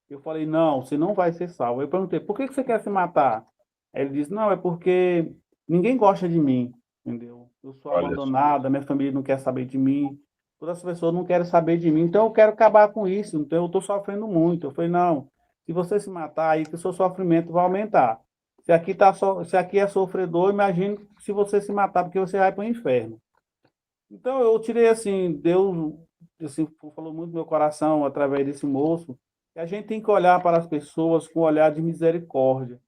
Eu falei, não, você não vai ser salvo. Eu perguntei, por que você quer se matar? Aí ele disse, não, é porque ninguém gosta de mim, entendeu? Eu sou abandonado, a minha família não quer saber de mim, todas as pessoas não querem saber de mim, então eu quero acabar com isso, então eu estou sofrendo muito. Eu falei, não, se você se matar, aí que o seu sofrimento vai aumentar. Se aqui é sofredor, imagine se você se matar, porque você vai para o inferno. Então eu tirei assim, Deus assim, falou muito no meu coração através desse moço, que a gente tem que olhar para as pessoas com um olhar de misericórdia.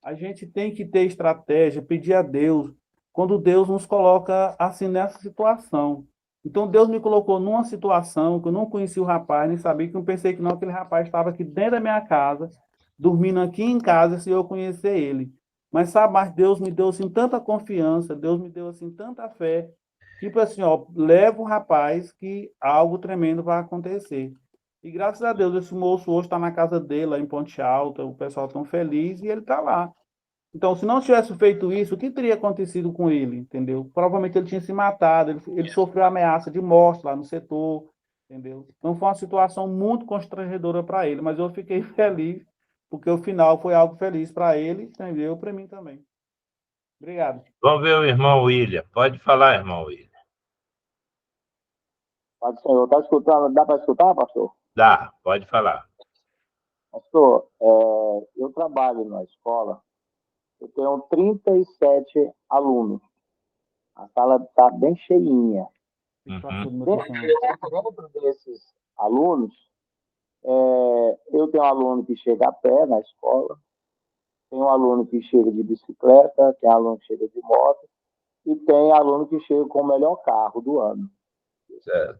A gente tem que ter estratégia, pedir a Deus, quando Deus nos coloca assim nessa situação. Então Deus me colocou numa situação que eu não conhecia o rapaz, nem sabia, que eu pensei que não, aquele rapaz estava aqui dentro da minha casa, dormindo aqui em casa, se eu conhecer ele. Mas sabe, mas Deus me deu assim tanta confiança, Deus me deu assim tanta fé, tipo assim, ó, leva o rapaz que algo tremendo vai acontecer. E graças a Deus, esse moço hoje está na casa dele, lá em Ponte Alta, o pessoal tão feliz e ele está lá. Então, se não tivesse feito isso, o que teria acontecido com ele, entendeu? Provavelmente ele tinha se matado, ele sofreu ameaça de morte lá no setor, entendeu? Então, foi uma situação muito constrangedora para ele, mas eu fiquei feliz, porque o final foi algo feliz para ele, entendeu? Para mim também. Obrigado. Vamos ver o irmão William. Pode falar, irmão William. Pode, senhor. Está escutando? Dá para escutar, pastor? Dá, pode falar. Pastor, eu trabalho na escola, eu tenho 37 alunos. A sala está bem cheinha. Dentro desses alunos, eu tenho um aluno que chega a pé na escola, tem um aluno que chega de bicicleta, tem aluno que chega de moto, e tem aluno que chega com o melhor carro do ano. Certo.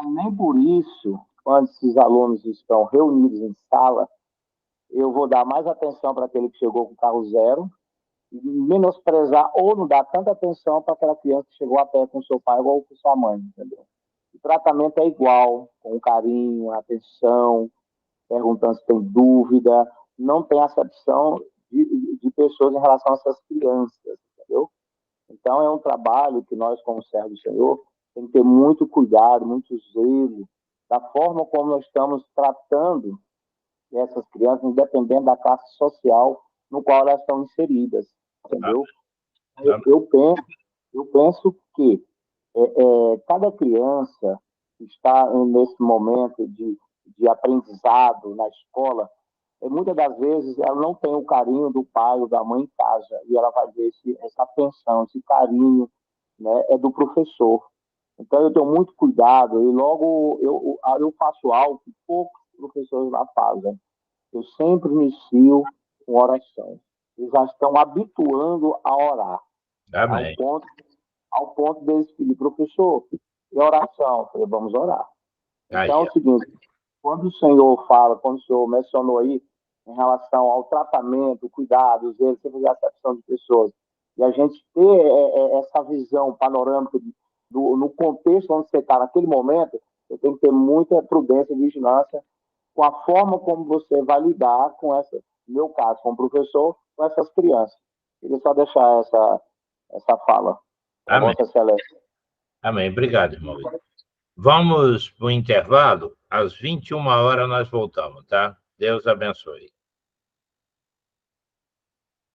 Nem por isso, quando esses alunos estão reunidos em sala, eu vou dar mais atenção para aquele que chegou com carro zero, e menosprezar ou não dar tanta atenção para aquela criança que chegou a pé com seu pai ou com sua mãe, entendeu? O tratamento é igual, com carinho, atenção, perguntando se tem dúvida, não tem acepção de pessoas em relação a essas crianças, entendeu? Então, é um trabalho que nós, como servos do Senhor, temos que ter muito cuidado, muito zelo, da forma como nós estamos tratando essas crianças, independente da classe social no qual elas estão inseridas, entendeu? Eu penso que cada criança que está nesse momento de aprendizado na escola, muitas das vezes ela não tem o carinho do pai ou da mãe em casa, e ela vai ver essa atenção, esse carinho, né, do professor. Então eu tenho muito cuidado, e logo eu faço algo que poucos professores lá fazem. Eu sempre inicio com oração. Eles já estão habituando a orar. Amém. Ao ponto deles pedir, professor, e oração? Eu falei, vamos orar. Então é o seguinte, quando o Senhor mencionou aí, em relação ao tratamento, cuidado, zelo, sempre a acepção de pessoas, e a gente ter essa visão panorâmica no contexto onde você está naquele momento, você tem que ter muita prudência e vigilância com a forma como você vai lidar com essa, no meu caso, como professor, com essas crianças. Queria só deixar essa fala. Amém. Vossa Excelência. Amém. Obrigado, irmão. Vamos para o intervalo. Às 21 horas nós voltamos, tá? Deus abençoe.